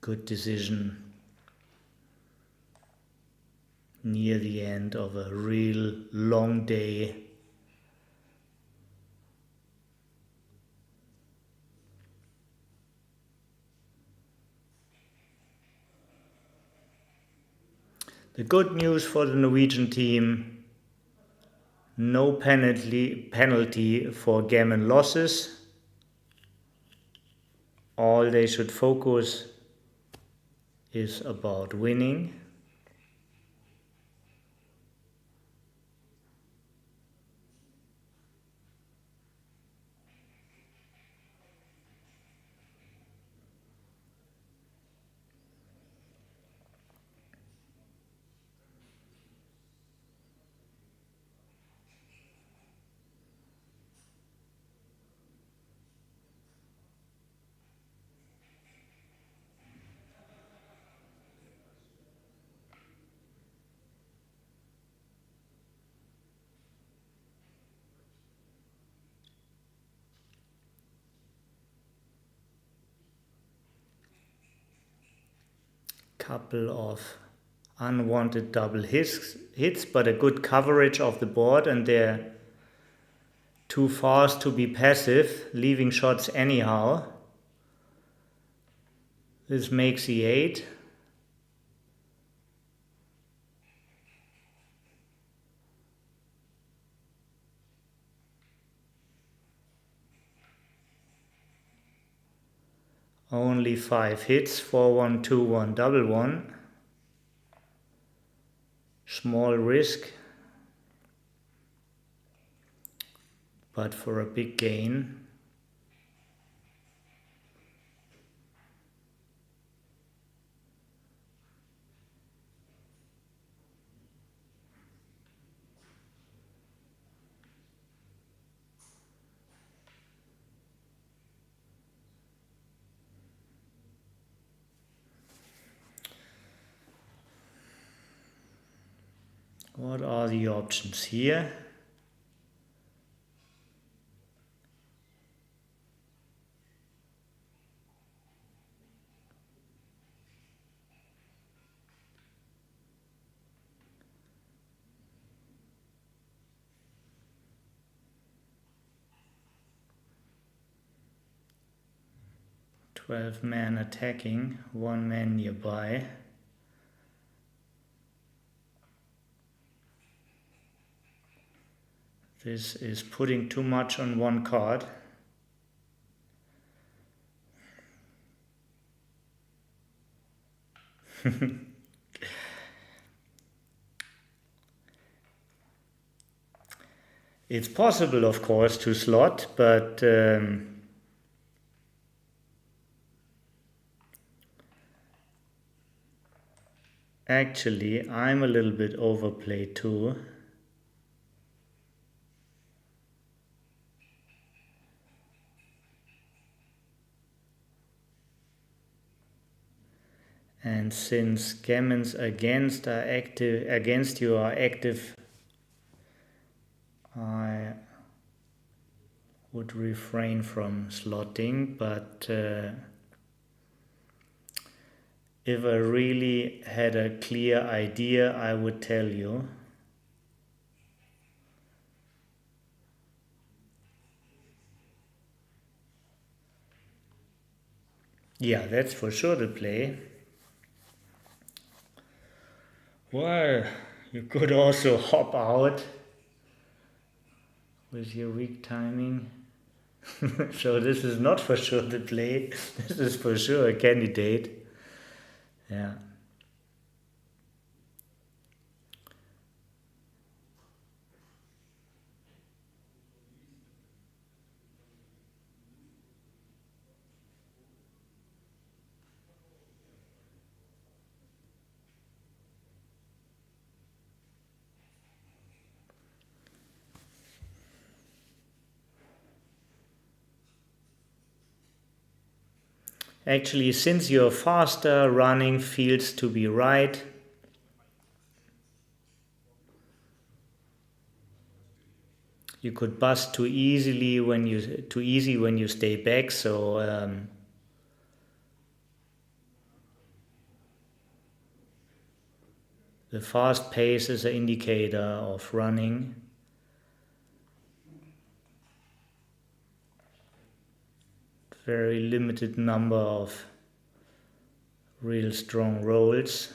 Good decision near the end of a real long day. The good news for the Norwegian team, no penalty for gammon losses. All they should focus is about winning. Couple of unwanted double hits, but a good coverage of the board, and they're too fast to be passive, leaving shots anyhow. This makes e8. Only 5 hits, 4-1, 2-1, double one. Small risk, but for a big gain. What are the options here? Twelve men attacking, 1 man nearby. This is putting too much on one card. It's possible, of course, to slot, but actually I'm a little bit overplayed too. And since gammons against you are active, I would refrain from slotting, but if I really had a clear idea, I would tell you. Yeah, that's for sure the play. Well, you could also hop out with your weak timing. So this is not for sure the play. This is for sure a candidate. Yeah. Actually, since you're faster, running feels to be right. You could bust too easy when you stay back. So the fast pace is an indicator of running. Very limited number of real strong rolls.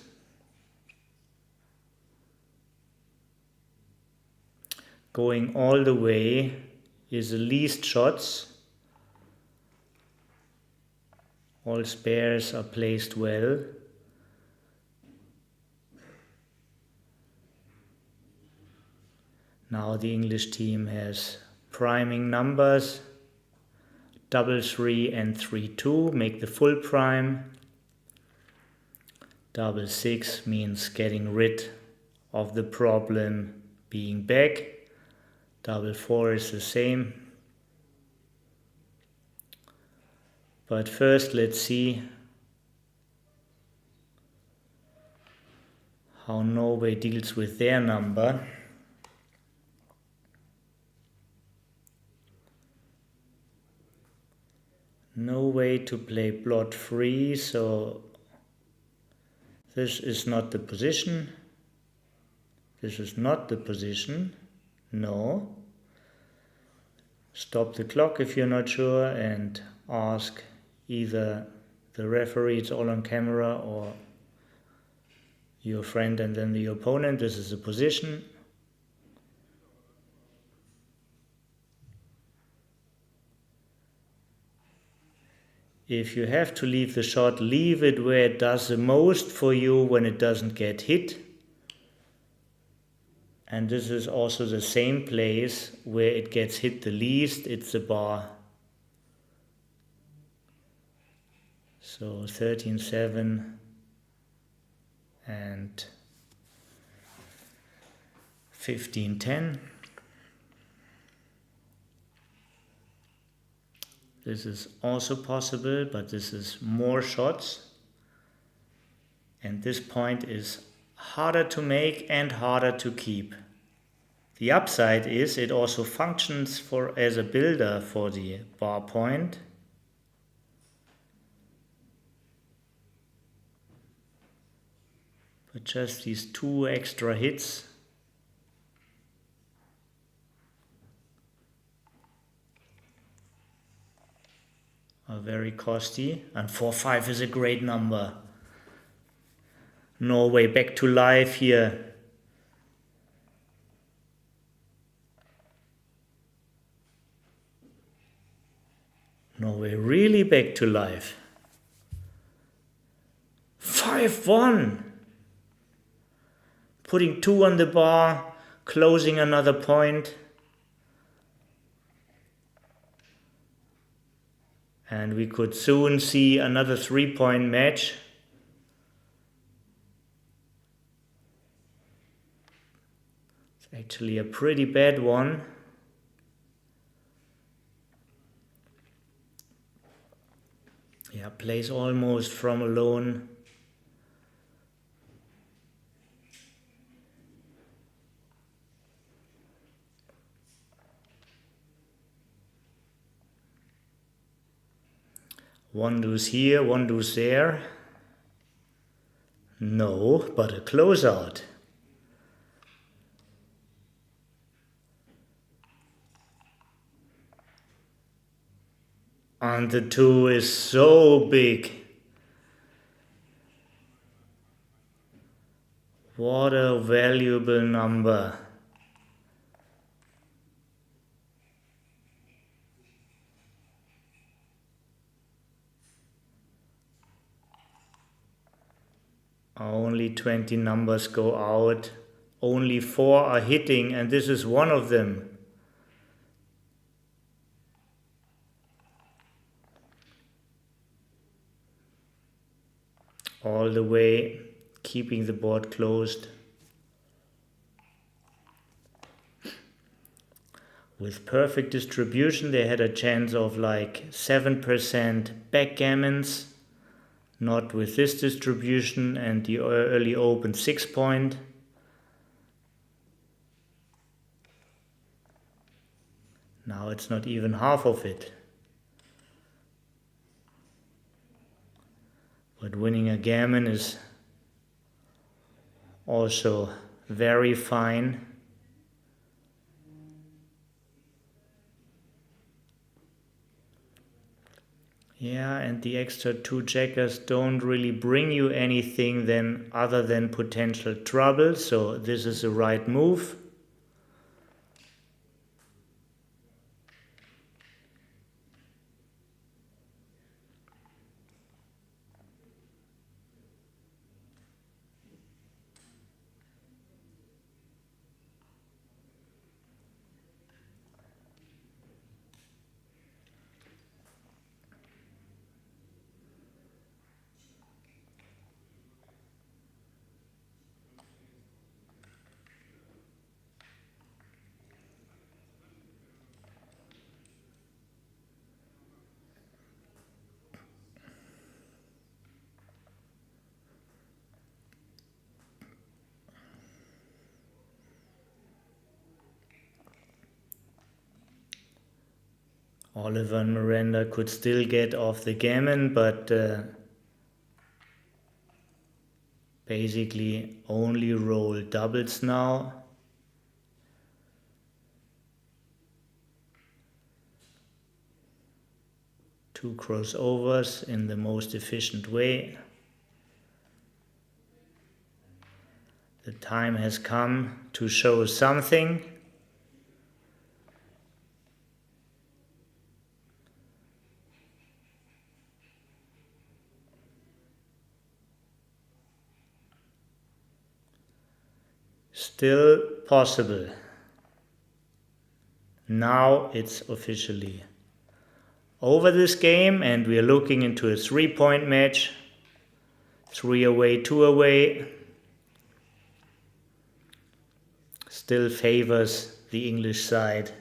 Going all the way is the least shots. All spares are placed well. Now the English team has priming numbers. 3-3 and 3-2 make the full prime. 6-6 means getting rid of the problem being back. 4-4 is the same. But first let's see how Norway deals with their number. No way to play blot free, so This is not the position. This is not the position. No. Stop the clock if you're not sure and ask either the referee, it's all on camera, or your friend and then the opponent. This is the position. If you have to leave the shot, leave it where it does the most for you when it doesn't get hit. And this is also the same place where it gets hit the least, it's the bar. So 13-7 and 15-10. This is also possible, but this is more shots. And this point is harder to make and harder to keep. The upside is it also functions as a builder for the bar point. But just these 2 extra hits are very costly, and 4-5 is a great number. Norway back to life here. Norway really back to life. 5-1. Putting 2 on the bar, closing another point. And we could soon see another 3-point match. It's actually a pretty bad one. Yeah, plays almost from alone. One deuce here, one deuce there. No, but a closeout. And the 2 is so big. What a valuable number. Only 20 numbers go out. Only 4 are hitting, and this is one of them. All the way, keeping the board closed. With perfect distribution, they had a chance of like 7% backgammons. Not with this distribution and the early open 6-point. Now it's not even half of it. But winning a gammon is also very fine. Yeah, and the extra 2 checkers don't really bring you anything then other than potential trouble, so this is the right move. Oliver and Miranda could still get off the gammon, but basically only roll doubles now. Two crossovers in the most efficient way. The time has come to show something. Still possible. Now it's officially over this game, and we are looking into a 3-point match. 3 away, 2 away. Still favors the English side.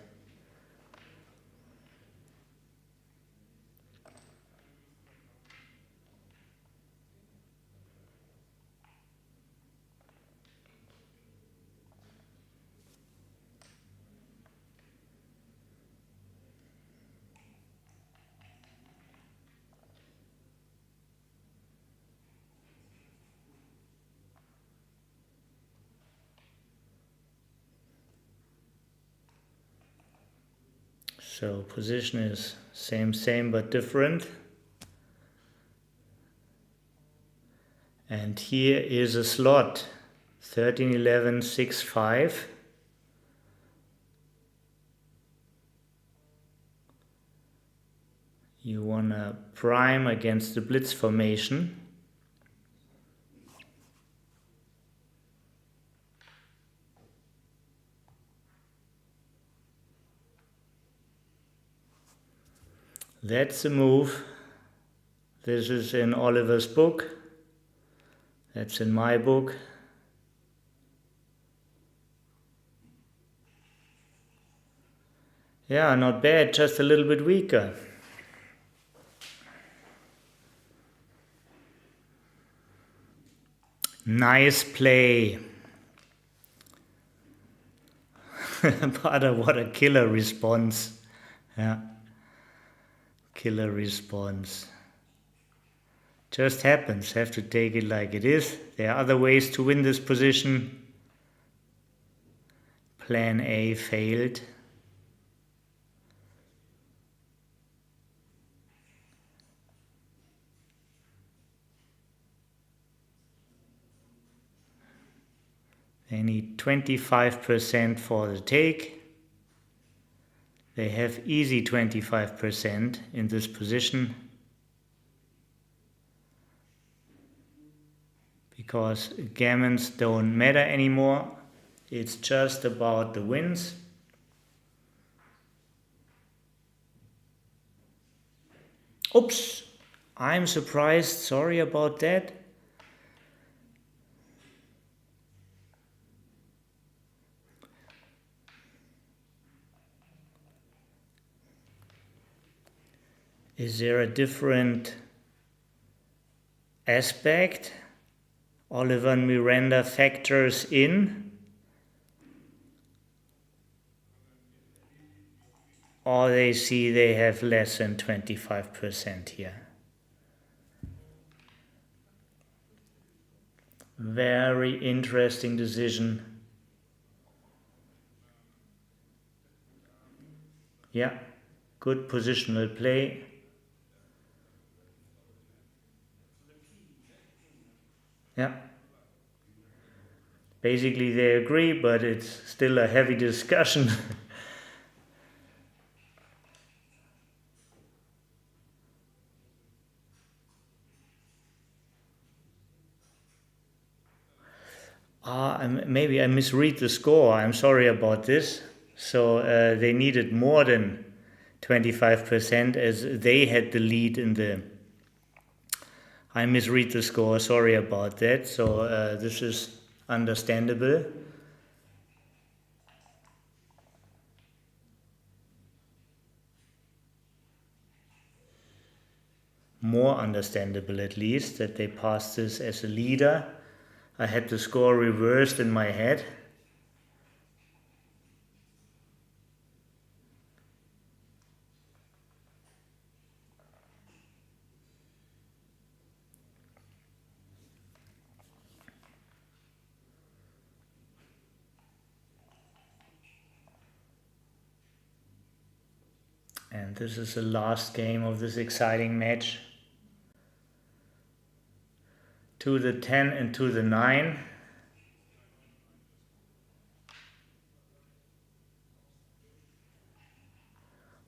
So position is same but different. And here is a slot, 13, 11, 6, 5. You wanna prime against the blitz formation. That's the move. This is in Oliver's book. That's in my book. Yeah, not bad, just a little bit weaker. Nice play. But what a killer response. Yeah. Killer response. Just happens, have to take it like it is. There are other ways to win this position. Plan A failed. They need 25% for the take. They have easy 25% in this position, because gammons don't matter anymore. It's just about the wins. Oops, I'm surprised, sorry about that. Is there a different aspect Oliver and Miranda factors in? Or they see they have less than 25% here? Very interesting decision. Yeah, good positional play. Yeah. Basically they agree, but it's still a heavy discussion. Maybe I misread the score. I'm sorry about this. So they needed more than 25% as they had the lead in the... I misread the score, sorry about that. So this is understandable. More understandable at least, that they passed this as a leader. I had the score reversed in my head. And this is the last game of this exciting match. To the 10 and to the 9.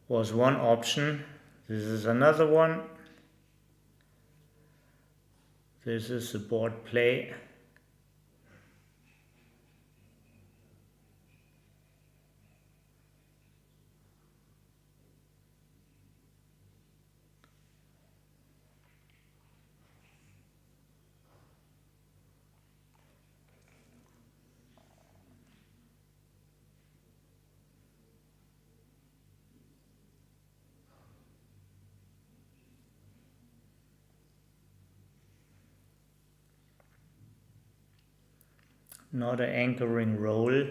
Was one option. This is another one. This is the board play. Not an anchoring roll.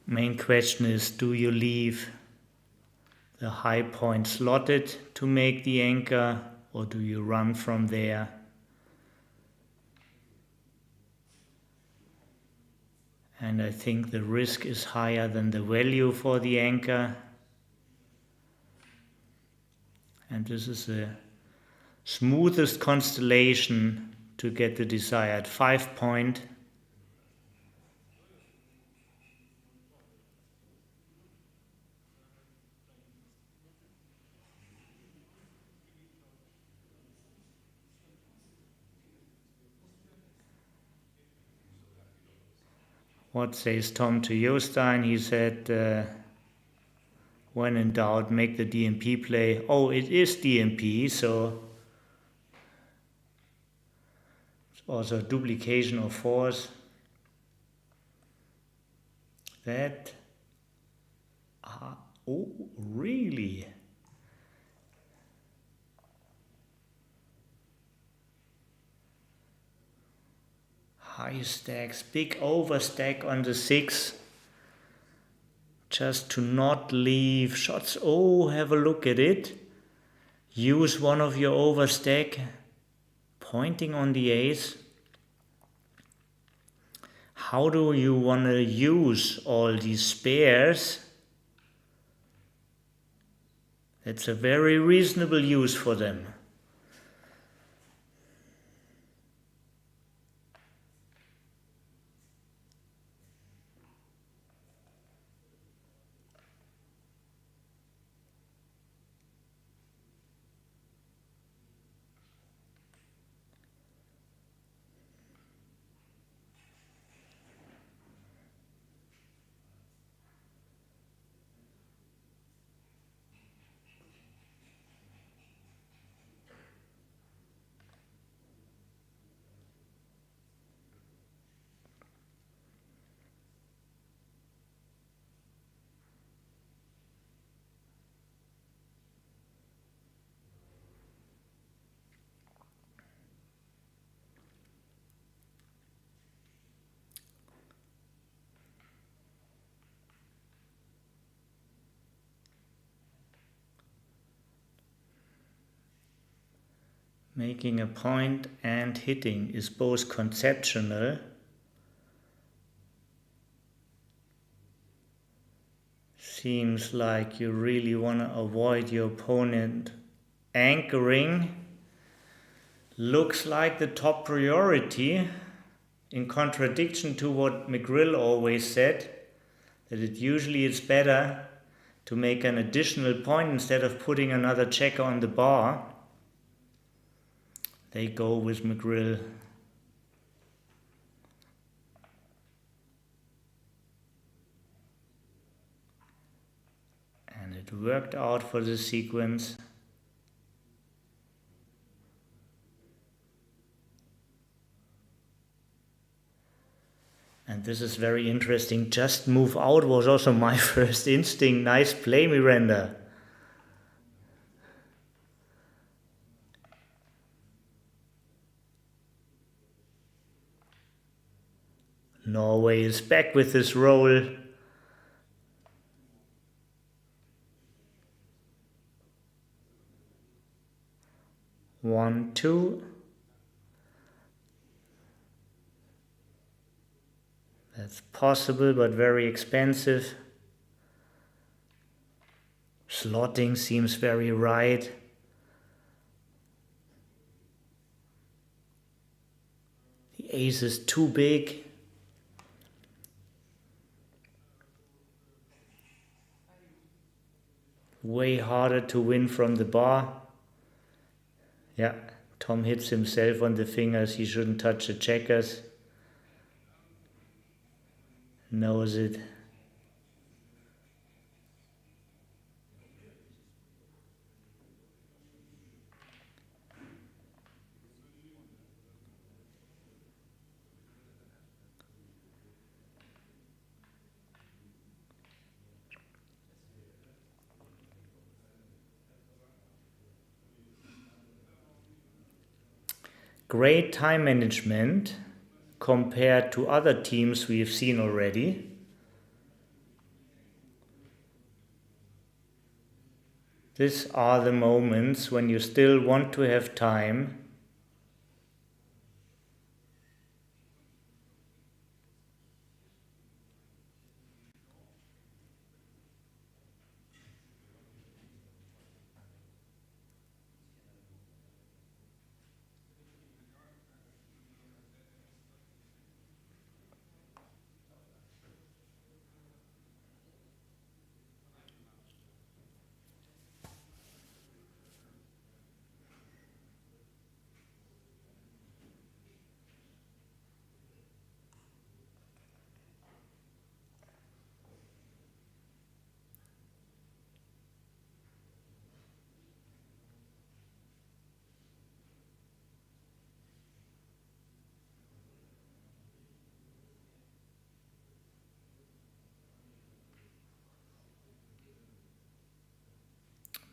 Main question is, do you leave the high point slotted to make the anchor, or do you run from there? And I think the risk is higher than the value for the anchor. And this is the smoothest constellation to get the desired 5 point. What says Tom to Jostein? He said, when in doubt, make the DMP play. Oh, it is DMP, so it's also a duplication of force. That, oh, really? High stacks, big overstack on the 6. Just to not leave shots. Oh, have a look at it. Use one of your overstack, pointing on the ace. How do you want to use all these spares? That's a very reasonable use for them. Making a point and hitting is both conceptual. Seems like you really want to avoid your opponent anchoring. Looks like the top priority, in contradiction to what McGrill always said, that it usually is better to make an additional point instead of putting another checker on the bar. They go with McGrill. And it worked out for the sequence. And this is very interesting. Just move out was also my first instinct. Nice play, Miranda. Norway is back with this roll. One, two. That's possible, but very expensive. Slotting seems very right. The ace is too big. Way harder to win from the bar. Yeah, Tom hits himself on the fingers. He shouldn't touch the checkers. Knows it. Great time management compared to other teams we've seen already. These are the moments when you still want to have time.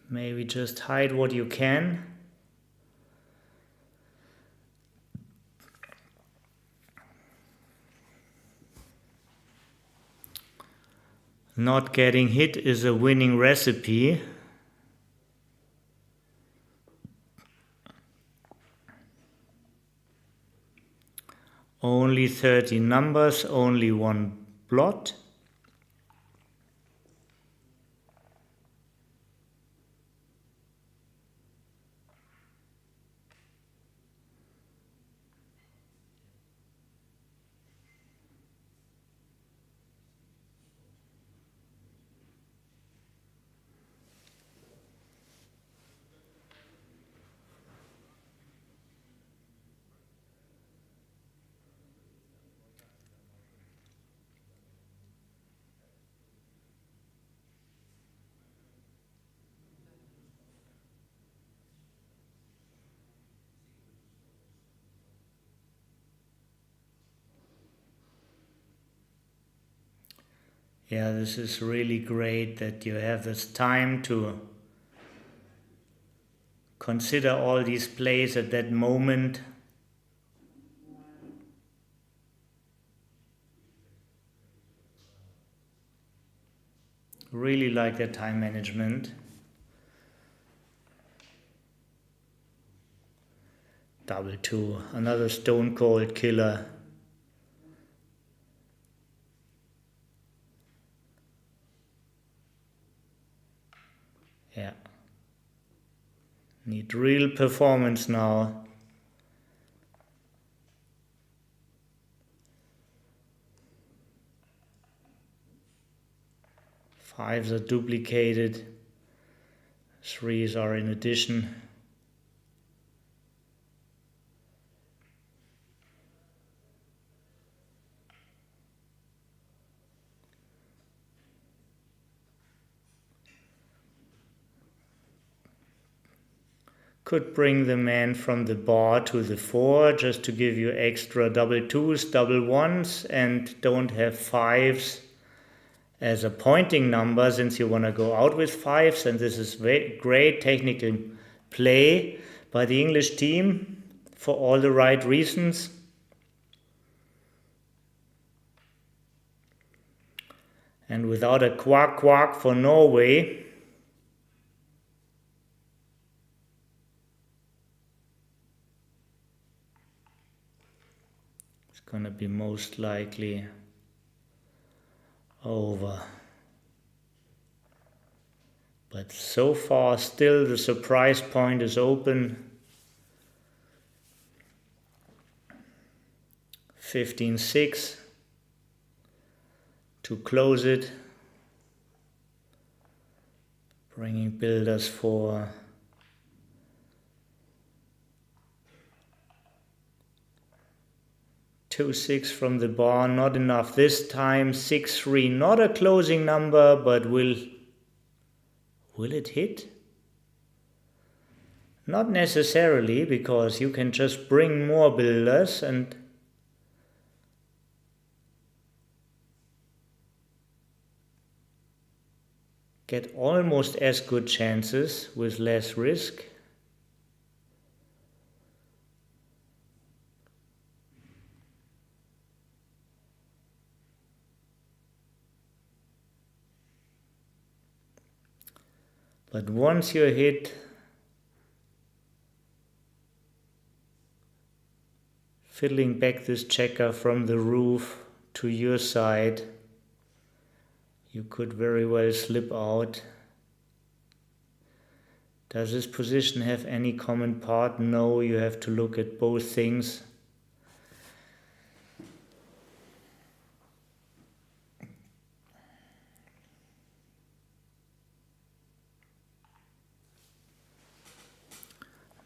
Maybe just hide what you can. Not getting hit is a winning recipe. Only 30 numbers, only one blot. Yeah, this is really great that you have this time to consider all these plays at that moment. Really like that time management. Double two, another stone cold killer. Yeah. Need real performance now. Fives are duplicated. Threes are in addition. Could bring the man from the bar to the four just to give you extra double twos, double ones, and don't have fives as a pointing number since you want to go out with fives. And this is great technical play by the English team for all the right reasons. And without a quack for Norway, it's gonna be most likely over. But so far still the surprise point is open. 15-6 to close it, bringing builders for two 6 from the bar, not enough this time. 6-3, not a closing number, but will it hit? Not necessarily, because you can just bring more builders and get almost as good chances with less risk. But once you're hit, fiddling back this checker from the roof to your side, you could very well slip out. Does this position have any common part? No, you have to look at both things.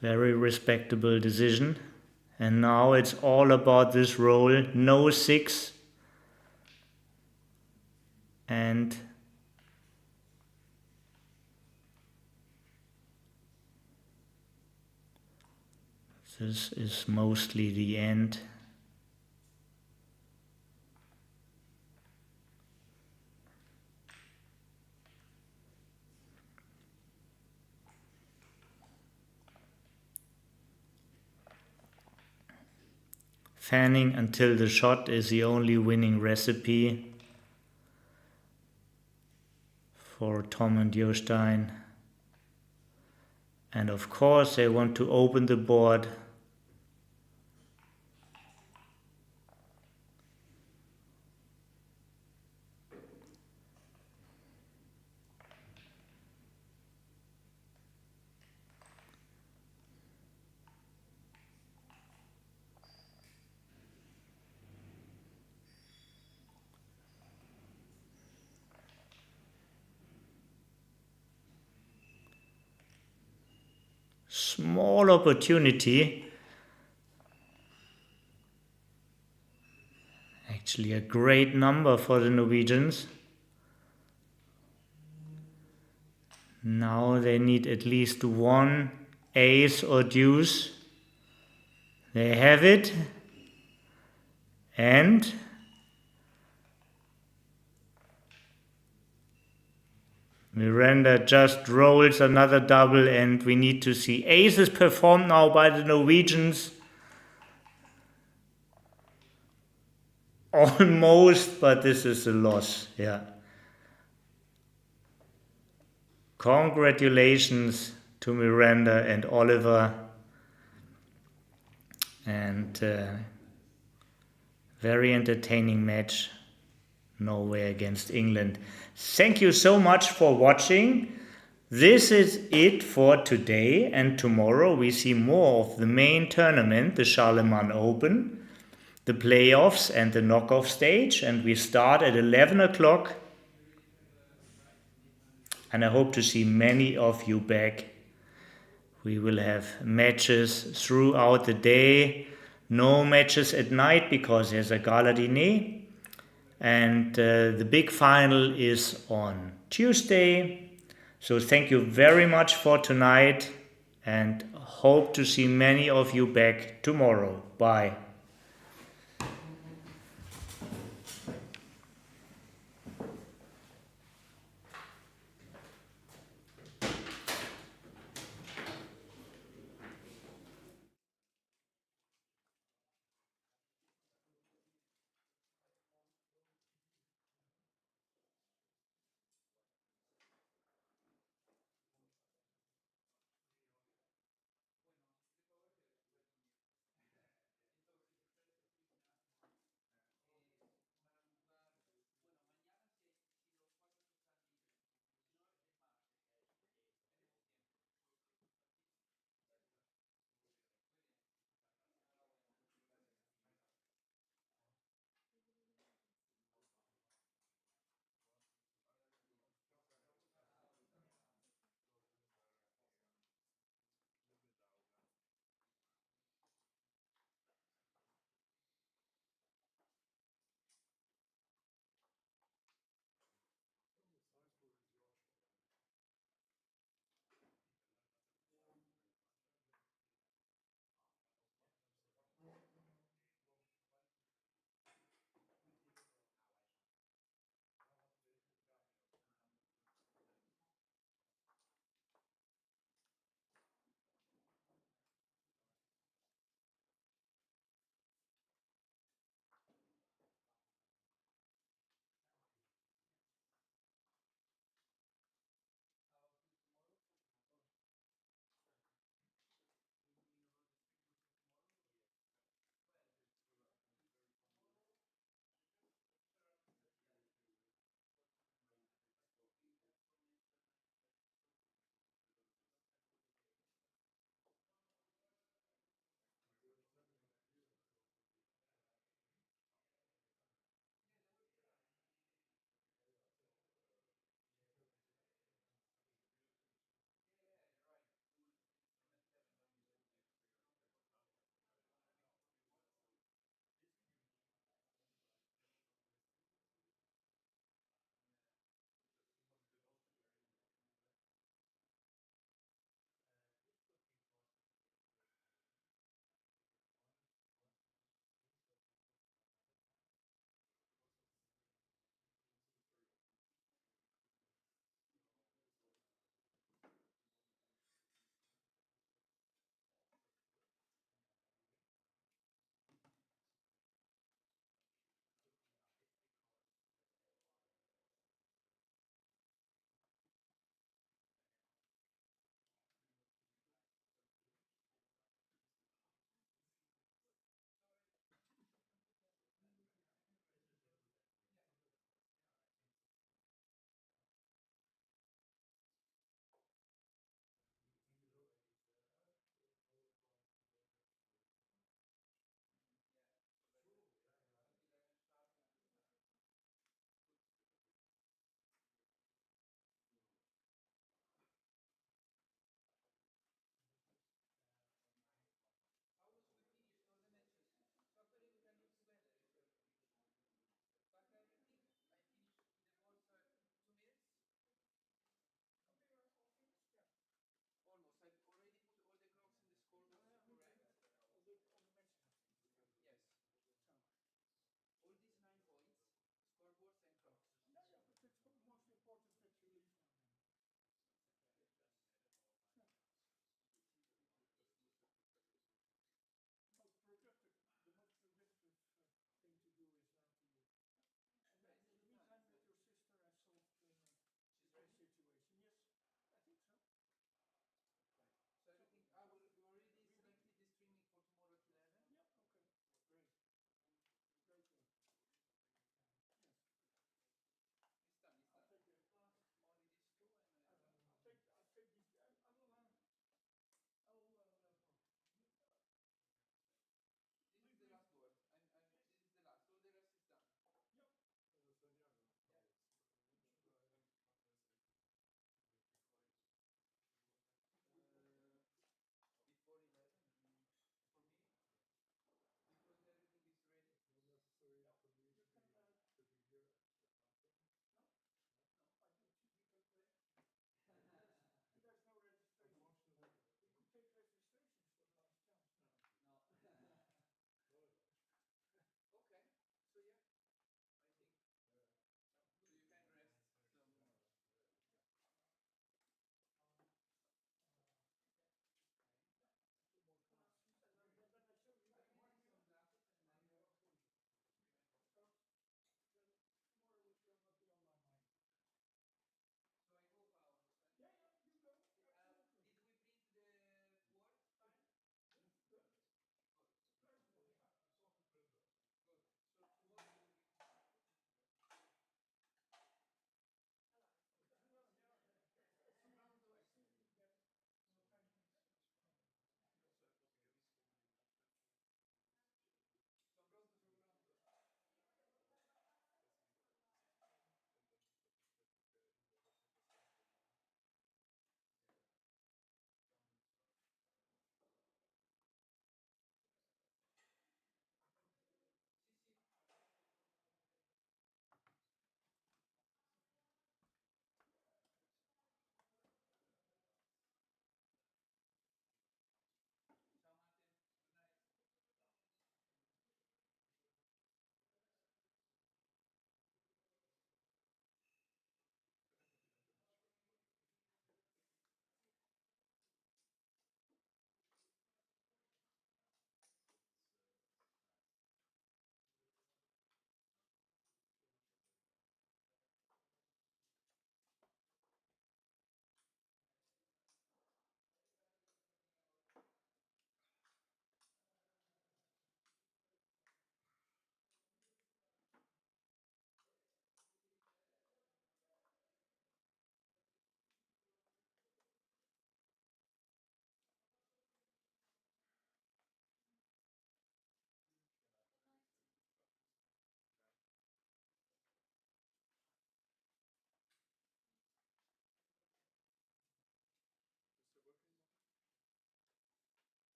Very respectable decision. And now it's all about this roll. No 6. And this is mostly the end. Fanning until the shot is the only winning recipe for Tom and Jostein. And of course they want to open the board. Small opportunity. Actually a great number for the Norwegians. Now they need at least one ace or deuce. They have it. And Miranda just rolls another double, and we need to see aces performed now by the Norwegians. Almost, but this is a loss. Yeah. Congratulations to Miranda and Oliver. And very entertaining match. Norway against England. Thank you so much for watching. This is it for today, and tomorrow we see more of the main tournament, the Charlemagne Open, the playoffs and the knockoff stage, and we start at 11 o'clock. And I hope to see many of you back. We will have matches throughout the day, no matches at night because there's a gala diner. And the big final is on Tuesday. So thank you very much for tonight and hope to see many of you back tomorrow. Bye.